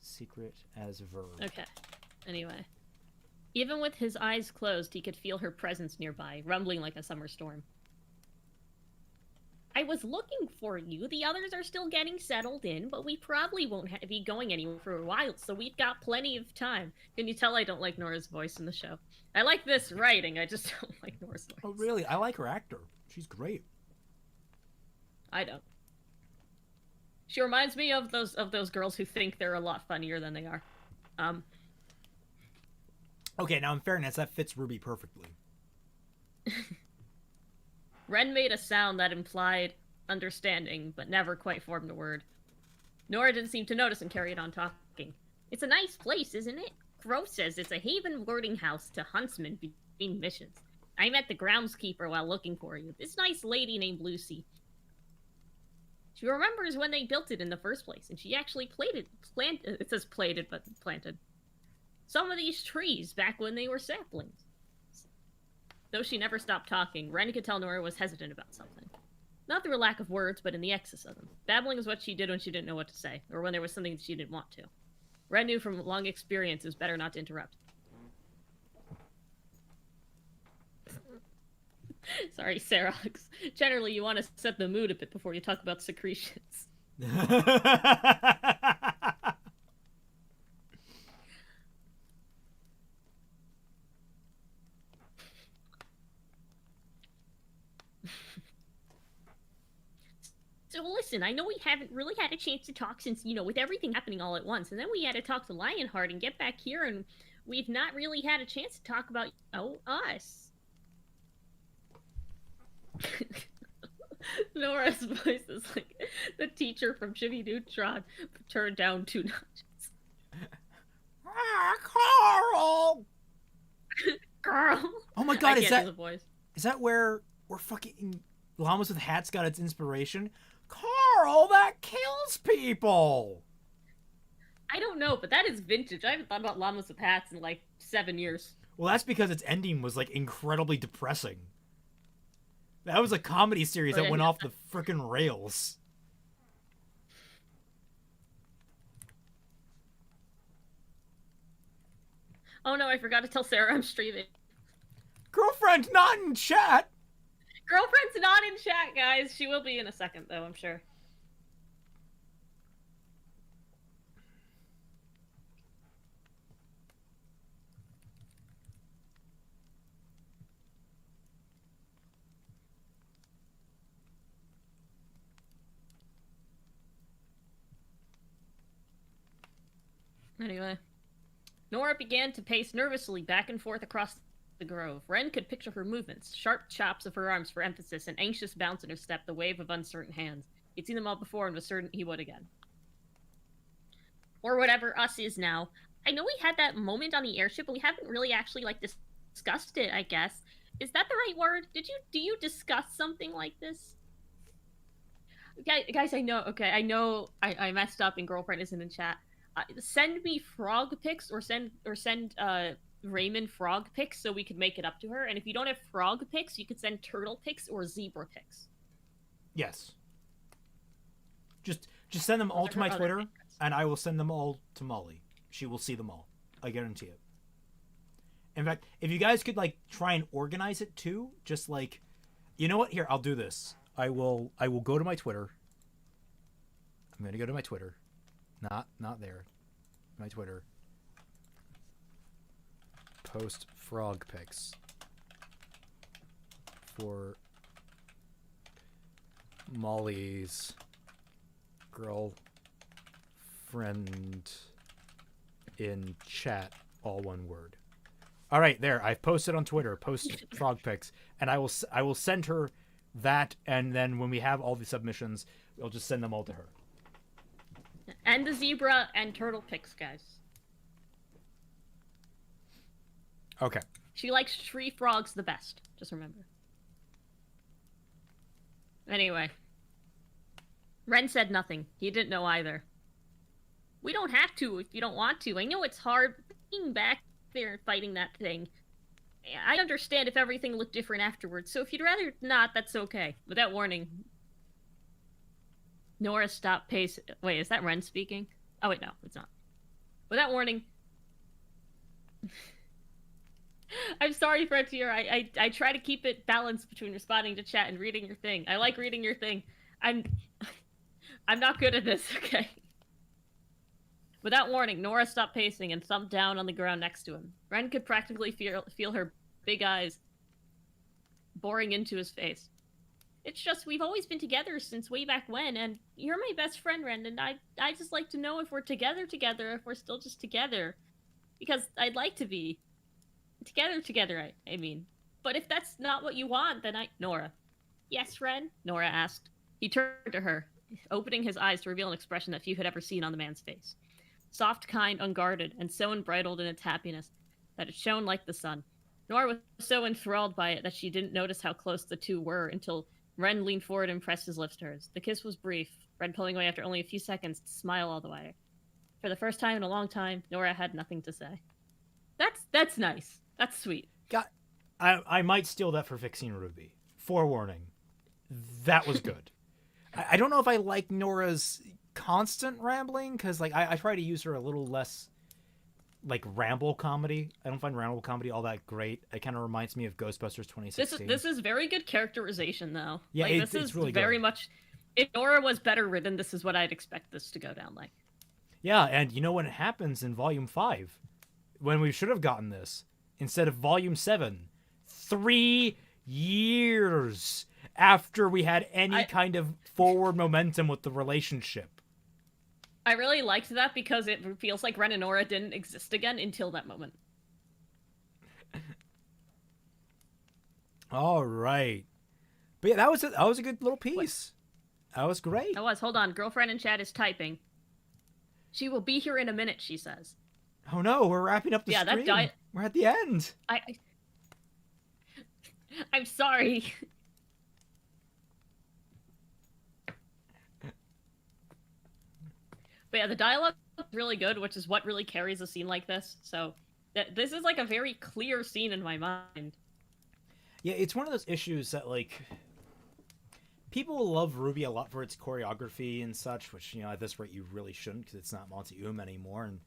Secret as a verb. Okay. Anyway. Even with his eyes closed, he could feel her presence nearby, rumbling like a summer storm. I was looking for you. The others are still getting settled in, but we probably won't be going anywhere for a while, so we've got plenty of time. Can you tell I don't like Nora's voice in the show? I like this writing, I just don't like Nora's voice. Oh, really? I like her actor. She's great. I don't. She reminds me of those girls who think they're a lot funnier than they are. Okay, now in fairness, that fits Ruby perfectly. Ren made a sound that implied understanding, but never quite formed a word. Nora didn't seem to notice and carried on talking. It's a nice place, isn't it? Crow says it's a haven boarding house to huntsmen between missions. I met the groundskeeper while looking for you. This nice lady named Lucy. She remembers when they built it in the first place, and she actually planted, it says plated, but planted, some of these trees back when they were saplings. Though she never stopped talking, Ren could tell Nora was hesitant about something. Not through a lack of words, but in the excess of them. Babbling is what she did when she didn't know what to say, or when there was something she didn't want to. Ren knew from long experience it was better not to interrupt. Sorry, Serox. Generally, you want to set the mood a bit before you talk about secretions. So listen, I know we haven't really had a chance to talk since, with everything happening all at once. And then we had to talk to Lionheart and get back here, and we've not really had a chance to talk about, us. Nora's voice is like the teacher from Jimmy Neutron, turned down 2 notches. Carl! Girl! Oh my god, is that where fucking Llamas with Hats got its inspiration? Carl, that kills people! I don't know, but that is vintage. I haven't thought about llamas with hats in like 7 years. Well, that's because its ending was like incredibly depressing. That was a comedy series Oh, that yeah, went yeah. off the frickin' rails. Oh no, I forgot to tell Sarah I'm streaming. Girlfriend, not in chat. Girlfriend's not in chat, guys. She will be in a second, though, I'm sure. Anyway. Nora began to pace nervously back and forth across the grove. Ren could picture her movements, sharp chops of her arms for emphasis, an anxious bounce in her step, the wave of uncertain hands. He'd seen them all before and was certain he would again. Or whatever us is now. I know we had that moment on the airship, but we haven't really actually like discussed it, I guess. Is that the right word? Do you discuss something like this? Guys, I know. Okay, I know I messed up and girlfriend isn't in chat. Send me frog pics or send Raymond frog pics so we could make it up to her. And if you don't have frog pics, you could send turtle pics or zebra pics. Yes. Just send them all to my Twitter, favorites. and I will send them all to Molly. She will see them all. I guarantee it. In fact, if you guys could like try and organize it too, just like, you know what? Here, I'll do this. I will go to my Twitter. I'm gonna go to my Twitter. Not there. My Twitter. Post frog pics for Molly's girlfriend in chat, all one word. All right, there. I've posted on Twitter. Post frog pics, and I will send her that, and then when we have all the submissions, we'll just send them all to her. And the zebra and turtle pics, guys. Okay. She likes tree frogs the best. Just remember. Anyway. Ren said nothing. He didn't know either. We don't have to if you don't want to. I know it's hard being back there and fighting that thing. I understand if everything looked different afterwards, so if you'd rather not, that's okay. Without warning. Nora stopped pace. Wait, is that Ren speaking? Oh, wait, no, it's not. Without warning. I'm sorry, Frontier. I try to keep it balanced between responding to chat and reading your thing. I like reading your thing. I'm not good at this, okay? Without warning, Nora stopped pacing and thumped down on the ground next to him. Ren could practically feel her big eyes boring into his face. It's just we've always been together since way back when, and you're my best friend, Ren, and I just like to know if we're together, if we're still just together. Because I'd like to be. Together, I mean. But if that's not what you want, then Nora. Yes, Ren? Nora asked. He turned to her, opening his eyes to reveal an expression that few had ever seen on the man's face. Soft, kind, unguarded, and so embridled in its happiness that it shone like the sun. Nora was so enthralled by it that she didn't notice how close the two were until Ren leaned forward and pressed his lips to hers. The kiss was brief, Ren pulling away after only a few seconds to smile all the way. For the first time in a long time, Nora had nothing to say. That's nice. That's sweet. God, I might steal that for fixing Ruby. Forewarning. That was good. I don't know if I like Nora's constant rambling, because like I try to use her a little less like ramble comedy. I don't find ramble comedy all that great. It kind of reminds me of Ghostbusters 2016. This is very good characterization, though. Yeah, like, it's really very good. much. If Nora was better written, this is what I'd expect this to go down like. Yeah, and you know when it happens in Volume 5? When we should have gotten this. Instead of Volume 7. 3 years after we had any kind of forward momentum with the relationship. I really liked that because it feels like Ren and Nora didn't exist again until that moment. All right. But yeah, that was a good little piece. That was great. That was. Hold on. Girlfriend in chat is typing. She will be here in a minute, she says. Oh no, we're wrapping up the stream. We're at the end. I'm sorry. But yeah, the dialogue really good, which is what really carries a scene like this. So this is like a very clear scene in my mind. Yeah, it's one of those issues that like people love Ruby a lot for its choreography and such, which at this rate you really shouldn't because it's not Monty anymore, and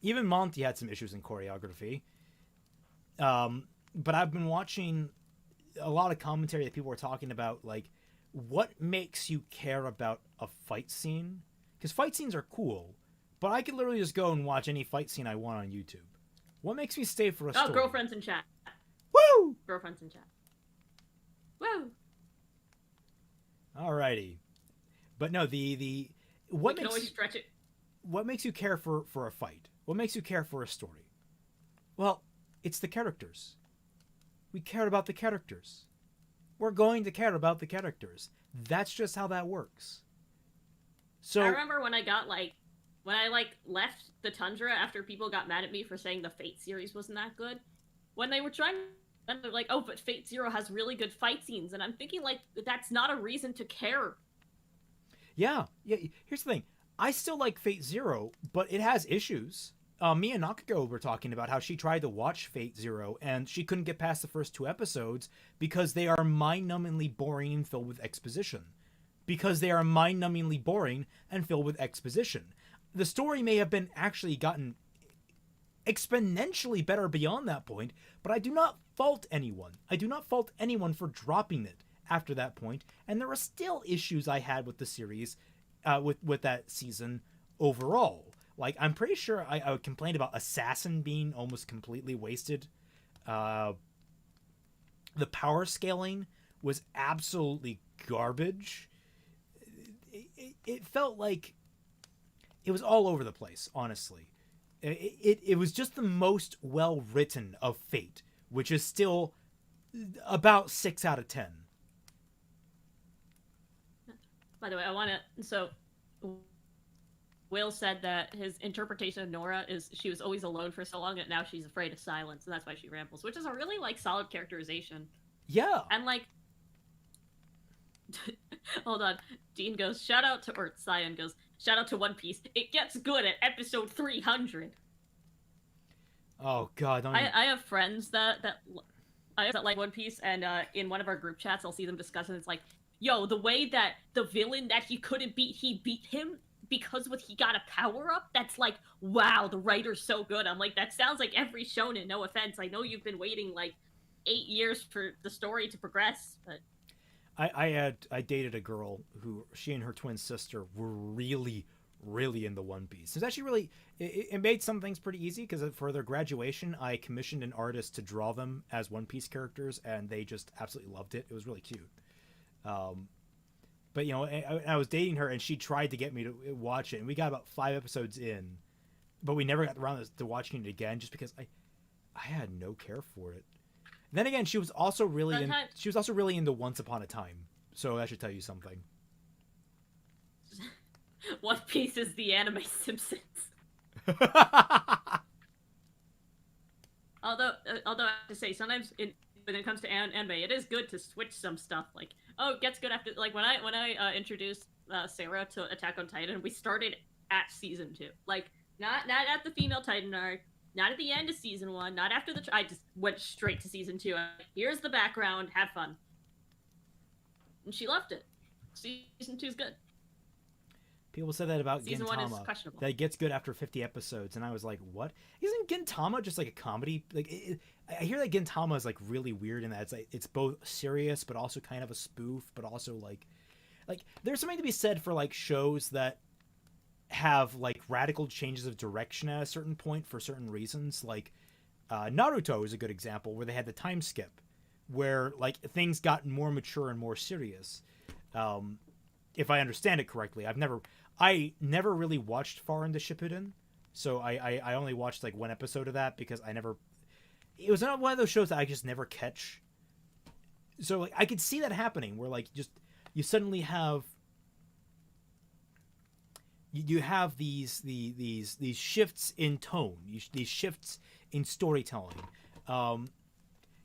even Monty had some issues in choreography. But I've been watching a lot of commentary that people were talking about, like, what makes you care about a fight scene? Because fight scenes are cool, but I could literally just go and watch any fight scene I want on YouTube. What makes me stay for a story? Oh, girlfriends in chat. Woo! Girlfriends in chat. Woo! Alrighty. But no, what we can always stretch it. What makes you care for a fight? What makes you care for a story? Well, it's the characters. We care about the characters. We're going to care about the characters. That's just how that works. So I remember when I left the Tundra after people got mad at me for saying the Fate series wasn't that good. When they were trying, and they're like, "Oh, but Fate Zero has really good fight scenes," and I'm thinking like that's not a reason to care. Yeah. Here's the thing. I still like Fate Zero, but it has issues. Me and Nakako were talking about how she tried to watch Fate Zero and she couldn't get past the first 2 episodes because they are mind-numbingly boring and filled with exposition. Because they are mind-numbingly boring and filled with exposition. The story may have been actually gotten exponentially better beyond that point, but I do not fault anyone. I do not fault anyone for dropping it after that point, and there are still issues I had with the series, with that season overall. Like, I'm pretty sure I complained about Assassin being almost completely wasted. The power scaling was absolutely garbage. It felt like it was all over the place, honestly. It was just the most well-written of Fate, which is still about 6 out of 10. By the way, I want to... So, Will said that his interpretation of Nora is she was always alone for so long and now she's afraid of silence, and that's why she rambles, which is a really, like, solid characterization. Yeah. And, like... Hold on. Dean goes, shout out to... Or Cyan goes, shout out to One Piece. It gets good at episode 300. Oh, God. I have friends that like One Piece, and in one of our group chats, I'll see them discussing. It's like, yo, the way that the villain that he couldn't beat, he beat him because he got a power up. That's like, wow, the writer's so good. I'm like, that sounds like every shonen. No offense, I know you've been waiting like 8 years for the story to progress, but I dated a girl who she and her twin sister were really into One Piece. It was actually really it made some things pretty easy because for their graduation I commissioned an artist to draw them as One Piece characters and they just absolutely loved it. It was really cute. But I was dating her and she tried to get me to watch it, and we got about 5 episodes in, but we never got around to watching it again just because I had no care for it. Then again, she was also really into Once Upon a Time, so that should tell you something. One Piece is the anime Simpsons. Although I have to say, sometimes when it comes to anime, it is good to switch some stuff. Like, oh, it gets good after, like, when I introduced Sarah to Attack on Titan, we started at season 2. Like, not at the female Titan arc, not at the end of season 1, not after I just went straight to season 2. Here's the background, have fun. And she loved it. Season 2 is good. People said that about season Gintama. 1 is questionable. That it gets good after 50 episodes, and I was like, what? Isn't Gintama just like a comedy? Like, I hear that Gintama is like really weird in that it's like it's both serious but also kind of a spoof, but also like there's something to be said for like shows that have like radical changes of direction at a certain point for certain reasons. Like Naruto is a good example where they had the time skip where like things got more mature and more serious. If I understand it correctly, I never really watched far into Shippuden, so I only watched like 1 episode of that because it was not one of those shows that I just never catch. So like I could see that happening where like just you suddenly have you have these shifts in tone, these shifts in storytelling.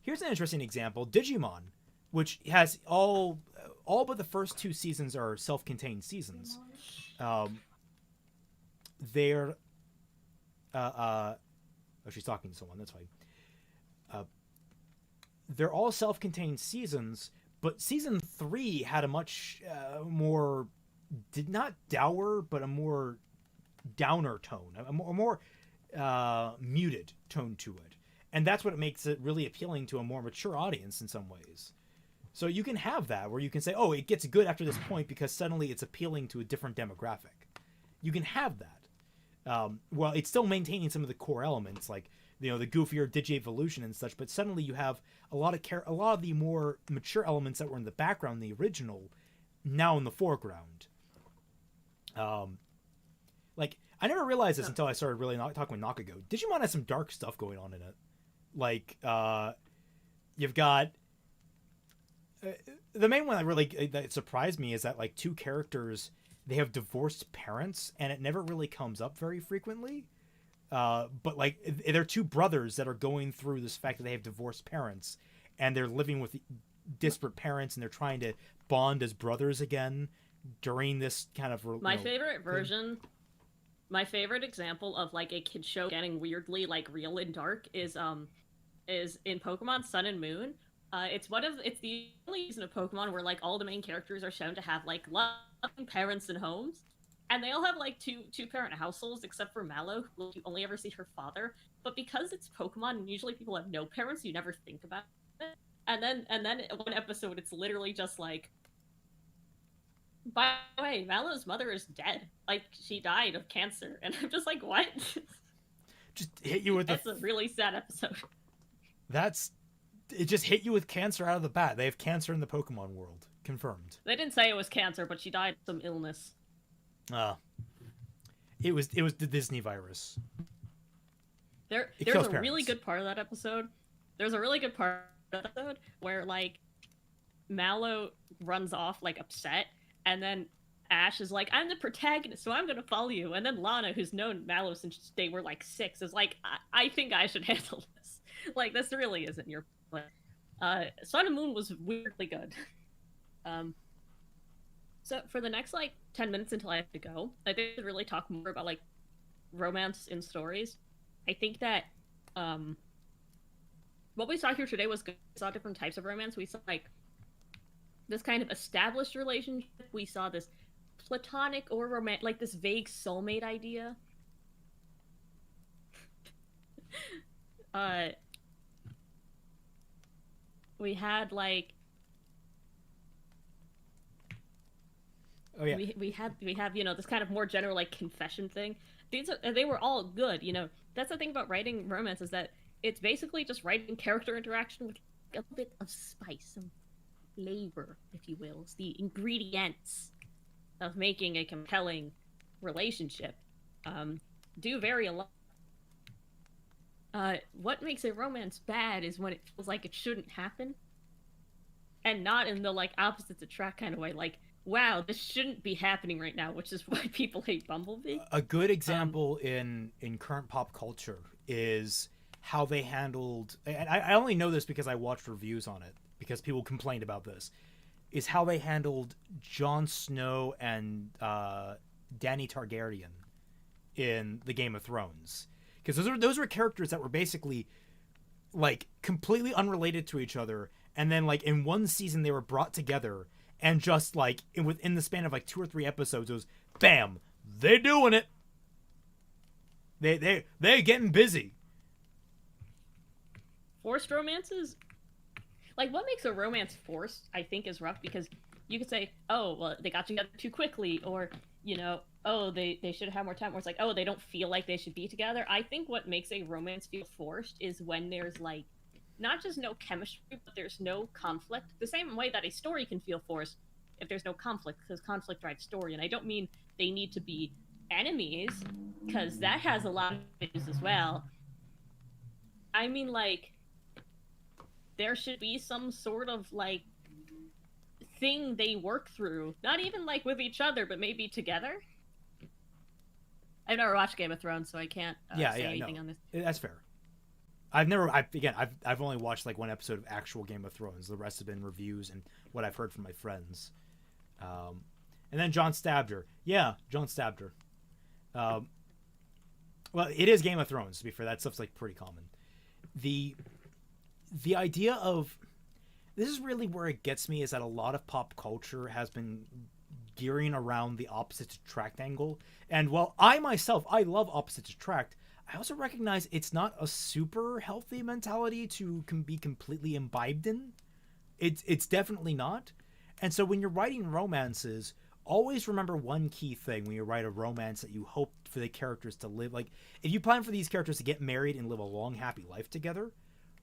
Here's an interesting example: Digimon, which has all but the first 2 seasons are self-contained seasons. They're oh, she's talking to someone. That's fine. They're all self-contained seasons, but season 3 had a much more, did not dour, but a more downer tone, a more muted tone to it, and that's what makes it really appealing to a more mature audience in some ways. So you can have that where you can say, oh, it gets good after this point because suddenly it's appealing to a different demographic. You can have that. Well, it's still maintaining some of the core elements, like, you know, the goofier Digi-Evolution and such, but suddenly you have a lot of the more mature elements that were in the background, the original, now in the foreground. Like, I never realized this until I started really talking with Nakago. Digimon has some dark stuff going on in it. Like, you've got... the main one that surprised me is that, like, 2 characters, they have divorced parents, and it never really comes up very frequently. But, like, they're 2 brothers that are going through this fact that they have divorced parents, and they're living with disparate parents, and they're trying to bond as brothers again during this kind of... My favorite version... My favorite example of, like, a kid show getting weirdly, like, real and dark is in Pokemon Sun and Moon. It's the only season of Pokemon where, like, all the main characters are shown to have, like, loving parents and homes. And they all have, like, two-parent households, except for Mallow, who you only ever see her father. But because it's Pokemon, and usually people have no parents, you never think about it. And then one episode, it's literally just, like, by the way, Mallow's mother is dead. Like, she died of cancer. And I'm just like, what? Just hit you with That's a really sad episode. It just hit you with cancer out of the bat. They have cancer in the Pokemon world. Confirmed. They didn't say it was cancer, but she died of some illness. It was the Disney virus. There's a really good part of that episode. There's a really good part of that episode where, like, Mallow runs off, like, upset, and then Ash is like, I'm the protagonist, so I'm gonna follow you. And then Lana, who's known Mallow since they were, like, 6, is like, I think I should handle this. Like, this really isn't your play. Sun and Moon was weirdly good. So for the next, like, 10 minutes until I have to go, I think we should really talk more about, like, romance in stories. I think that what we saw here today was good. We saw different types of romance. We saw, like, this kind of established relationship. We saw this platonic or romantic, like, this vague soulmate idea. We had, like... Oh, yeah. We have, you know, this kind of more general, like, confession thing. They were all good, you know. That's the thing about writing romance, is that it's basically just writing character interaction with a little bit of spice, some flavor, if you will. It's the ingredients of making a compelling relationship. Do vary a lot. What makes a romance bad is when it feels like it shouldn't happen. And not in the, like, opposites attract kind of way. Like, wow, this shouldn't be happening right now, which is why people hate Bumblebee. A good example in current pop culture is how they handled, and I only know this because I watched reviews on it, because people complained about this, is how they handled Jon Snow and Dany Targaryen in the Game of Thrones. Because those were characters that were basically, like, completely unrelated to each other, and then, like, in one season they were brought together, and just, like, within the span of, like, 2 or 3 episodes, it was, bam, they doing it. They're getting busy. Forced romances? Like, what makes a romance forced, I think, is rough, because you could say, oh, well, they got together too quickly, or, you know, oh, they should have more time, or it's like, oh, they don't feel like they should be together. I think what makes a romance feel forced is when there's, like, not just no chemistry, but there's no conflict. The same way that a story can feel forced if there's no conflict, because conflict drives story. And I don't mean they need to be enemies, because that has a lot of issues as well. I mean, like, there should be some sort of, like, thing they work through. Not even, like, with each other, but maybe together. I've never watched Game of Thrones, so I can't say anything on this. That's fair. I've only watched, like, 1 episode of actual Game of Thrones. The rest have been reviews and what I've heard from my friends. And then John stabbed her. Yeah, John stabbed her. Well, it is Game of Thrones, to be fair. That stuff's like pretty common. The idea of this is really where it gets me, is that a lot of pop culture has been gearing around the opposites attract angle. And while I myself, I love opposites attract, I also recognize it's not a super healthy mentality to be completely imbibed in. It's definitely not. And so when you're writing romances, always remember one key thing when you write a romance that you hope for the characters to live. Like, if you plan for these characters to get married and live a long, happy life together,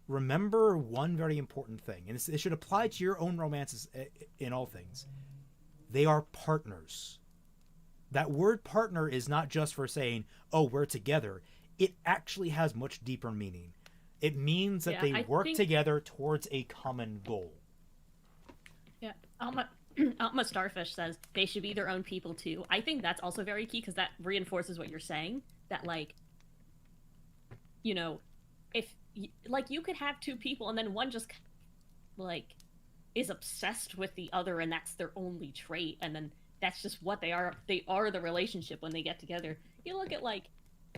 remember one very important thing. And it should apply to your own romances in all things. They are partners. That word partner is not just for saying, oh, we're together. It actually has much deeper meaning. It means that they work together towards a common goal. Yeah. Alma Starfish says they should be their own people too. I think that's also very key, because that reinforces what you're saying. That, like, you know, if, like, you could have two people and then one just, like, is obsessed with the other and that's their only trait, and then that's just what they are. They are the relationship when they get together. You look at, like,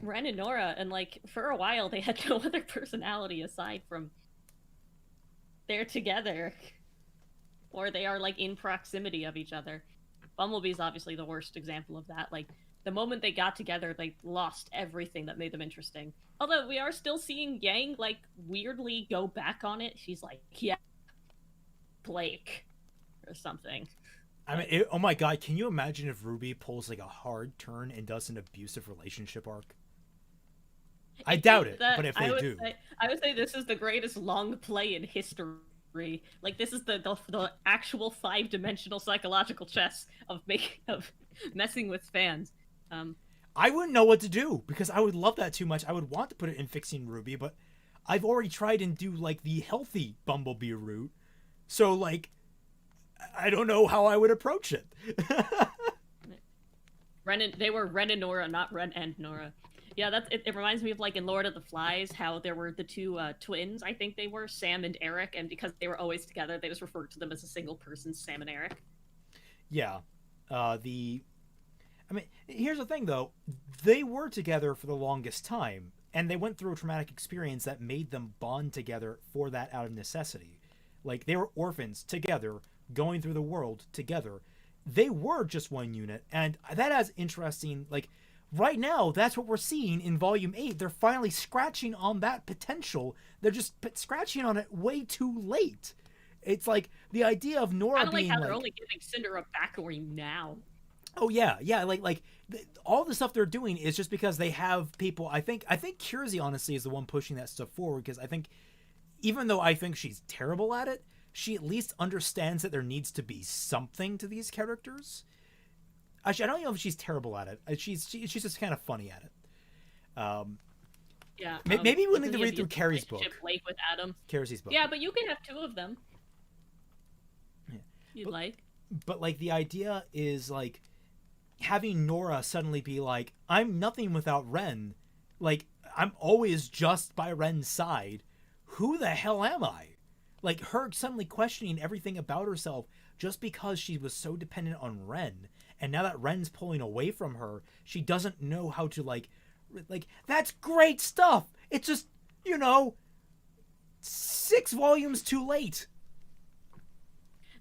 Ren and Nora, and, like, for a while they had no other personality aside from they're together. Or they are, like, in proximity of each other. Bumblebee's obviously the worst example of that. Like, the moment they got together, they lost everything that made them interesting. Although we are still seeing Yang, like, weirdly go back on it. She's like, yeah, Blake, or something. I mean, oh my god, can you imagine if Ruby pulls, like, a hard turn and does an abusive relationship arc? I doubt it, but if they do. I would say this is the greatest long play in history. Like, this is the actual 5-dimensional psychological chess of messing with fans. I wouldn't know what to do, because I would love that too much. I would want to put it in fixing Ruby, but I've already tried and do, like, the healthy Bumblebee route. So, like, I don't know how I would approach it. They were Ren and Nora, not Ren and Nora. Yeah, it reminds me of, like, in Lord of the Flies, how there were the two twins, I think they were, Sam and Eric, and because they were always together, they just referred to them as a single person, Sam and Eric. Yeah. I mean, here's the thing, though. They were together for the longest time, and they went through a traumatic experience that made them bond together for that out of necessity. Like, they were orphans together, going through the world together. They were just one unit, and that has interesting, like, right now, that's what we're seeing in Volume 8. They're finally scratching on that potential. They're just scratching on it way too late. It's like the idea of Nora being like how they're only giving Cinder a backstory now. Oh yeah, like all the stuff they're doing is just because they have people. I think Kiersey honestly is the one pushing that stuff forward, because I think, even though I think she's terrible at it, she at least understands that there needs to be something to these characters. Actually, I don't know if she's terrible at it. She's just kind of funny at it. Yeah. Maybe we need to read through Carrie's book. Blake with Adam. Kiersey's book. Yeah, but you can have two of them. Yeah. But like, the idea is, like, having Nora suddenly be like, I'm nothing without Ren. Like, I'm always just by Ren's side. Who the hell am I? Like, her suddenly questioning everything about herself just because she was so dependent on Ren. And now that Ren's pulling away from her, she doesn't know how to, like, that's great stuff. It's just, 6 volumes too late.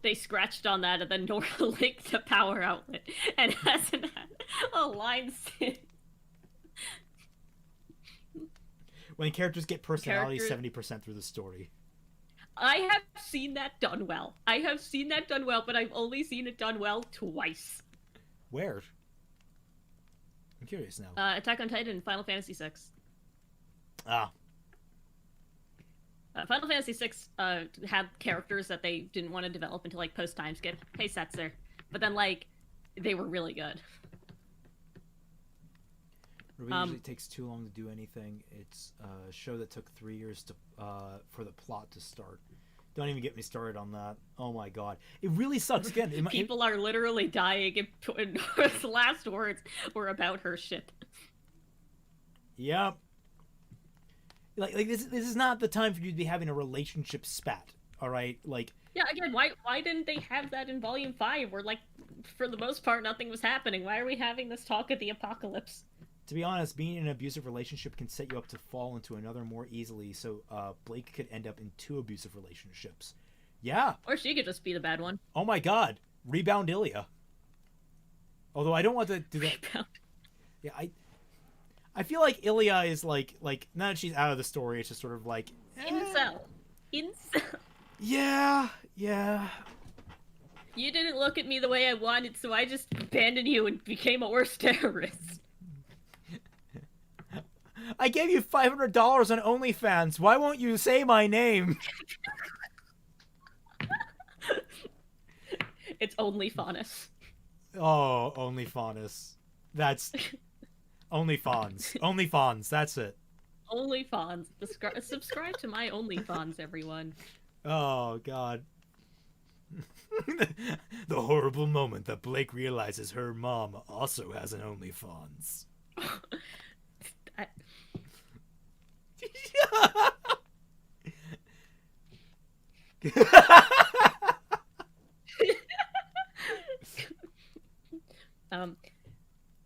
They scratched on that, and then Nora linked the power outlet and hasn't had a line since. When characters get personality 70% through the story. I have seen that done well. But I've only seen it done well twice. Where? I'm curious now. Attack on Titan and Final Fantasy VI. Ah. Final Fantasy VI had characters that they didn't want to develop until, like, post-time skip. Hey, Setzer. But then, like, they were really good. Ruby usually takes too long to do anything. It's a show that took 3 years for the plot to start. Don't even get me started on that. Oh my god. It really sucks. Again, people are literally dying, and Nora's last words were about her ship. Yep. Like this is not the time for you to be having a relationship spat, all right? Like, yeah, again, why didn't they have that in Volume 5, where, like, for the most part, nothing was happening? Why are we having this talk at the apocalypse? To be honest, being in an abusive relationship can set you up to fall into another more easily, so Blake could end up in 2 abusive relationships. Yeah. Or she could just be the bad one. Oh my god. Rebound Ilya. Although I don't want to do that. Rebound. Yeah, I feel like Ilya is like now that she's out of the story, it's just sort of like Incel. Yeah. You didn't look at me the way I wanted, so I just abandoned you and became a worse terrorist. I gave you $500 on OnlyFans. Why won't you say my name? It's OnlyFaunus. Oh, OnlyFaunus. That's OnlyFawns. OnlyFawns, that's it. OnlyFawns. Subscribe to my OnlyFawns, everyone. Oh, God. The horrible moment that Blake realizes her mom also has an OnlyFawns.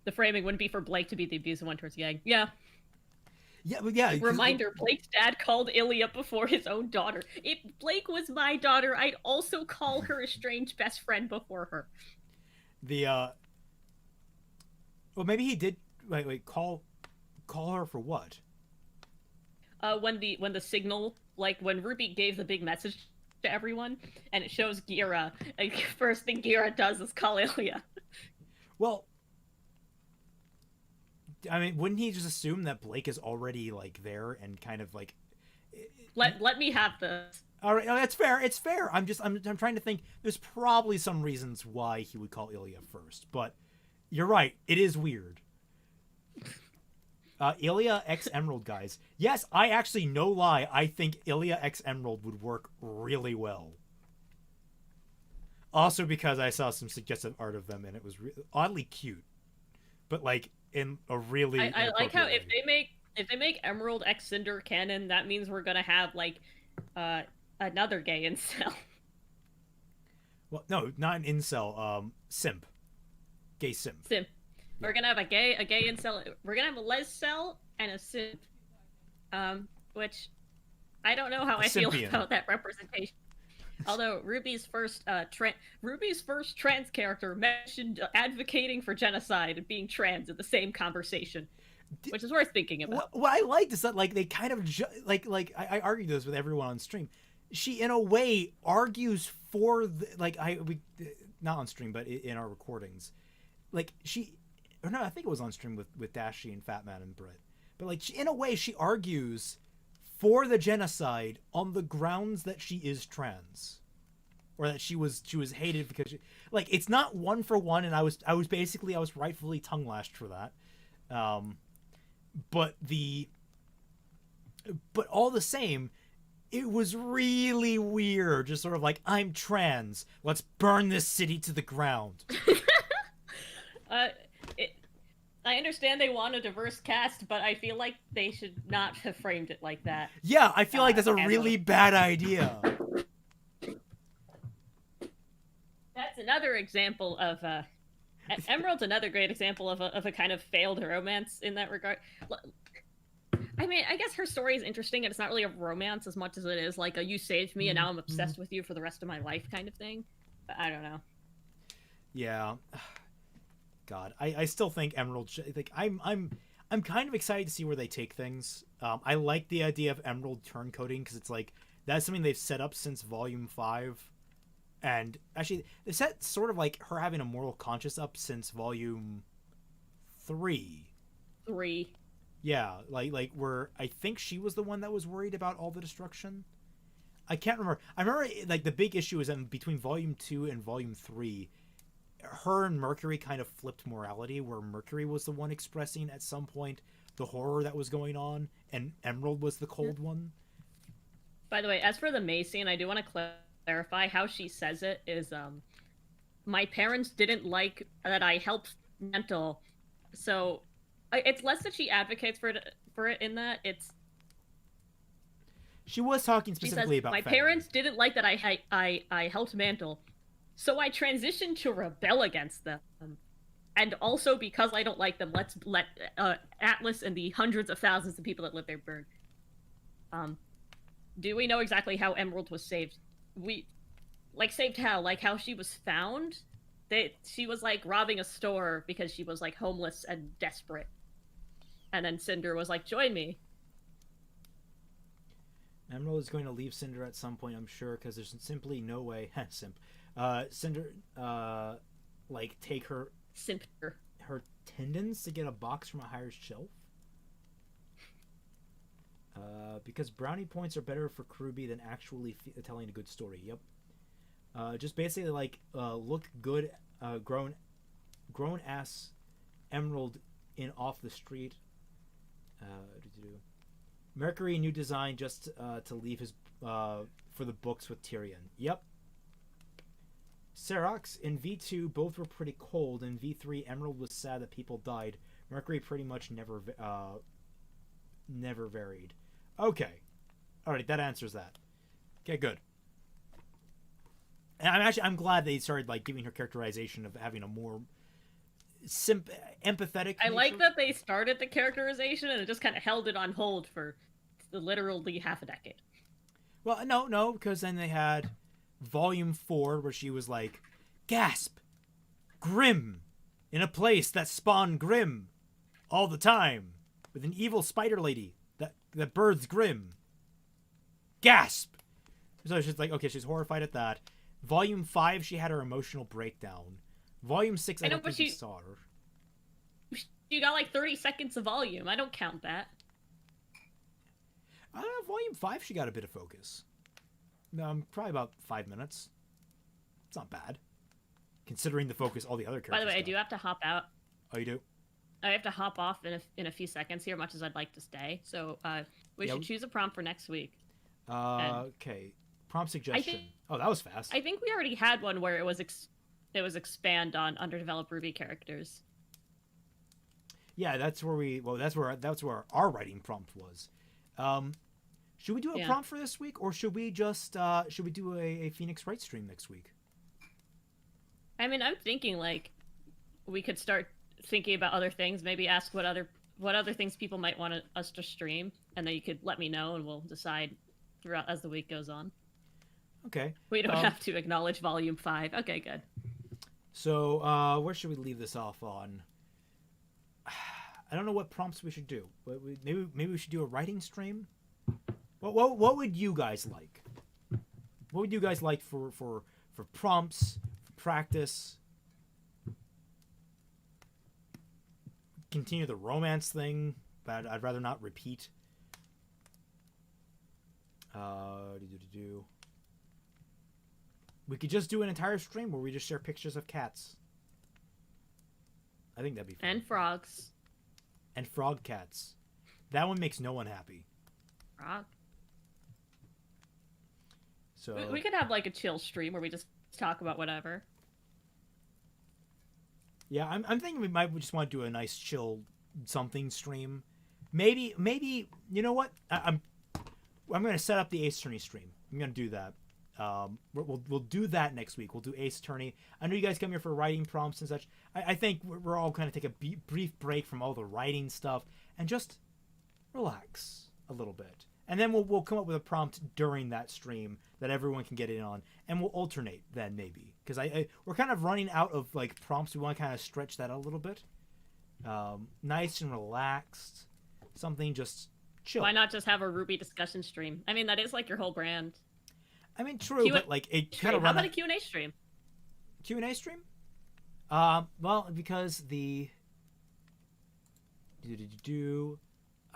The framing wouldn't be for Blake to be the abusive one towards Yang. Yeah. Yeah, but yeah. Reminder, Blake's dad called Ilya before his own daughter. If Blake was my daughter, I'd also call her estranged best friend before her. Well, maybe he did. Wait. Call her for what? When the signal, like when Ruby gave the big message to everyone, and it shows Gira, and first thing Gira does is call Ilya. Well, I mean, wouldn't he just assume that Blake is already like there and kind of like? Let me have this. All right, no, that's fair. It's fair. I'm trying to think. There's probably some reasons why he would call Ilya first, but you're right. It is weird. Ilya X Emerald, guys. Yes, I actually, no lie, I think Ilya X Emerald would work really well. Also because I saw some suggestive art of them and it was oddly cute, but like in a really. I like how if they make Emerald X Cinder canon, that means we're gonna have like another gay incel. Well, no, not an incel. Simp. Gay simp. Simp. We're gonna have a gay incel. We're gonna have a les-cel and a simp. Which I don't know how I feel about that representation. Although Ruby's first trans character mentioned advocating for genocide and being trans in the same conversation, which is worth thinking about. What I liked is that like they kind of I argued this with everyone on stream. She in a way argues for we not on stream but in our recordings, like or no, I think it was on stream with Dashi and Fatman and Britt. But like in a way she argues for the genocide on the grounds that she is trans. Or that she was hated because like it's not one for one, and I was rightfully tongue lashed for that. But all the same, it was really weird, just sort of like, I'm trans, let's burn this city to the ground. I understand they want a diverse cast, but I feel like they should not have framed it like that. Yeah, I feel like that's a really bad idea. That's another example of Emerald's another great example of a kind of failed romance in that regard. I mean, I guess her story is interesting, and it's not really a romance as much as it is like a you saved me and now I'm obsessed with you for the rest of my life kind of thing. But I don't know. Yeah. God, I still think Emerald. Like I'm kind of excited to see where they take things. I like the idea of Emerald turncoating because it's like that's something they've set up since Volume 5, and actually they set sort of like her having a moral conscience up since Volume 3. Yeah, like where I think she was the one that was worried about all the destruction. I can't remember. I remember like the big issue is that between Volume 2 and Volume 3. Her and Mercury kind of flipped morality, where Mercury was the one expressing at some point the horror that was going on, and Emerald was the cold one. By the way, as for the May scene, I do want to clarify how she says it is, my parents didn't like that I helped Mantle, so it's less that she advocates for it in that, it's... She was talking specifically about my parents didn't like that I helped Mantle, so I transitioned to rebel against them. And also because I don't like them, let's let Atlas and the hundreds of thousands of people that live there burn. Do we know exactly how Emerald was saved? Saved how? Like how she was found? She was like robbing a store because she was like homeless and desperate. And then Cinder was like, join me. Emerald is going to leave Cinder at some point, I'm sure, because there's simply no way. Cinder, take her Simpter. her tendons to get a box from a higher shelf. Because brownie points are better for Kruby than actually telling a good story. Yep. Just basically look good, grown ass Emerald in off the street. Mercury new design just to leave his for the books with Tyrion. Yep. Serox in V2 both were pretty cold. In V3 Emerald was sad that people died. Mercury pretty much never varied. Okay. Alright, that answers that. Okay, good. And I'm glad they started giving her characterization of having a more empathetic I nature. like that they started the characterization and it just kind of held it on hold for literally half a decade. Well, no, because then they had Volume 4 where she was like, gasp, Grim, in a place that spawned Grim all the time, with an evil spider lady that births Grim. Gasp! So she's like, okay, she's horrified at that. Volume 5, she had her emotional breakdown. Volume 6, I don't think we saw her. You got 30 seconds of volume. I don't count that. Volume 5, she got a bit of focus. Probably about 5 minutes. It's not bad. Considering the focus all the other characters By the way, got. I do have to hop out. Oh, you do? I have to hop off in a few seconds here, much as I'd like to stay. So we should choose a prompt for next week. Okay. Prompt suggestion. Oh, that was fast. I think we already had one where it was expand on underdeveloped Ruby characters. Yeah, that's where our writing prompt was. Should we do a prompt for this week, or should we just do a Phoenix Wright stream next week? I mean, I'm thinking we could start thinking about other things. Maybe ask what other things people might want us to stream, and then you could let me know, and we'll decide throughout as the week goes on. Okay. We don't have to acknowledge Volume 5. Okay, good. So where should we leave this off on? I don't know what prompts we should do. Maybe we should do a writing stream. What would you guys like? What would you guys like for prompts, for practice? Continue the romance thing, but I'd rather not repeat. We could just do an entire stream where we just share pictures of cats. I think that'd be fun. And frogs. And frog cats. That one makes no one happy. Frog. So we could have a chill stream where we just talk about whatever. Yeah, I'm thinking we might just want to do a nice chill something stream. Maybe you know what? I'm going to set up the Ace Attorney stream. I'm going to do that. We'll do that next week. We'll do Ace Attorney. I know you guys come here for writing prompts and such. I think we're all going to take a brief break from all the writing stuff and just relax a little bit. And then we'll come up with a prompt during that stream that everyone can get in on, and we'll alternate then maybe, because we're kind of running out of prompts. We want to kind of stretch that a little bit. Nice and relaxed, something just chill. Why not just have a Ruby discussion stream? I mean, that is your whole brand. I mean, true, but it kind of How about a Q&A stream? Q&A stream? Well, because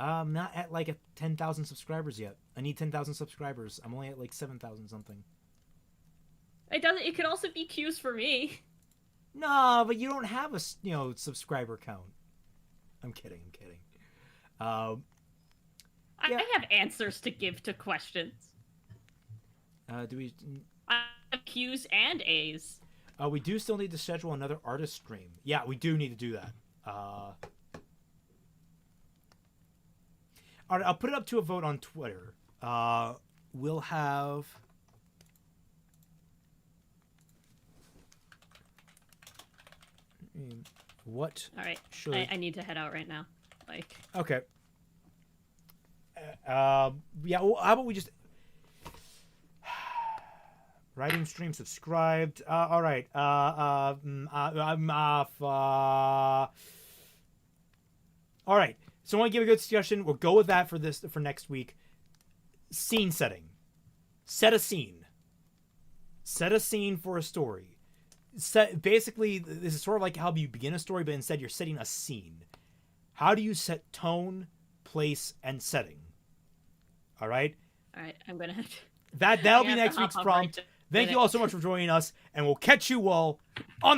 I'm not at 10,000 subscribers yet. I need 10,000 subscribers. I'm only at 7,000 something. It could also be Q's for me. No, but you don't have a subscriber count. I'm kidding. I have answers to give to questions. Do we? I have Q's and A's. We do still need to schedule another artist stream. Yeah, we do need to do that. All right, I'll put it up to a vote on Twitter. We'll have. What? All right. Should... I need to head out right now. Like. Okay. Yeah. Well, how about we just writing stream subscribed? All right. All right. So I want to give a good suggestion. We'll go with that for next week. Scene setting. Set a scene. Set a scene for a story. Basically, this is sort of like how you begin a story, but instead you're setting a scene. How do you set tone, place, and setting? All right. All right. I'm gonna have to. That'll be next week's prompt. Thank you all so much for joining us, and we'll catch you all on the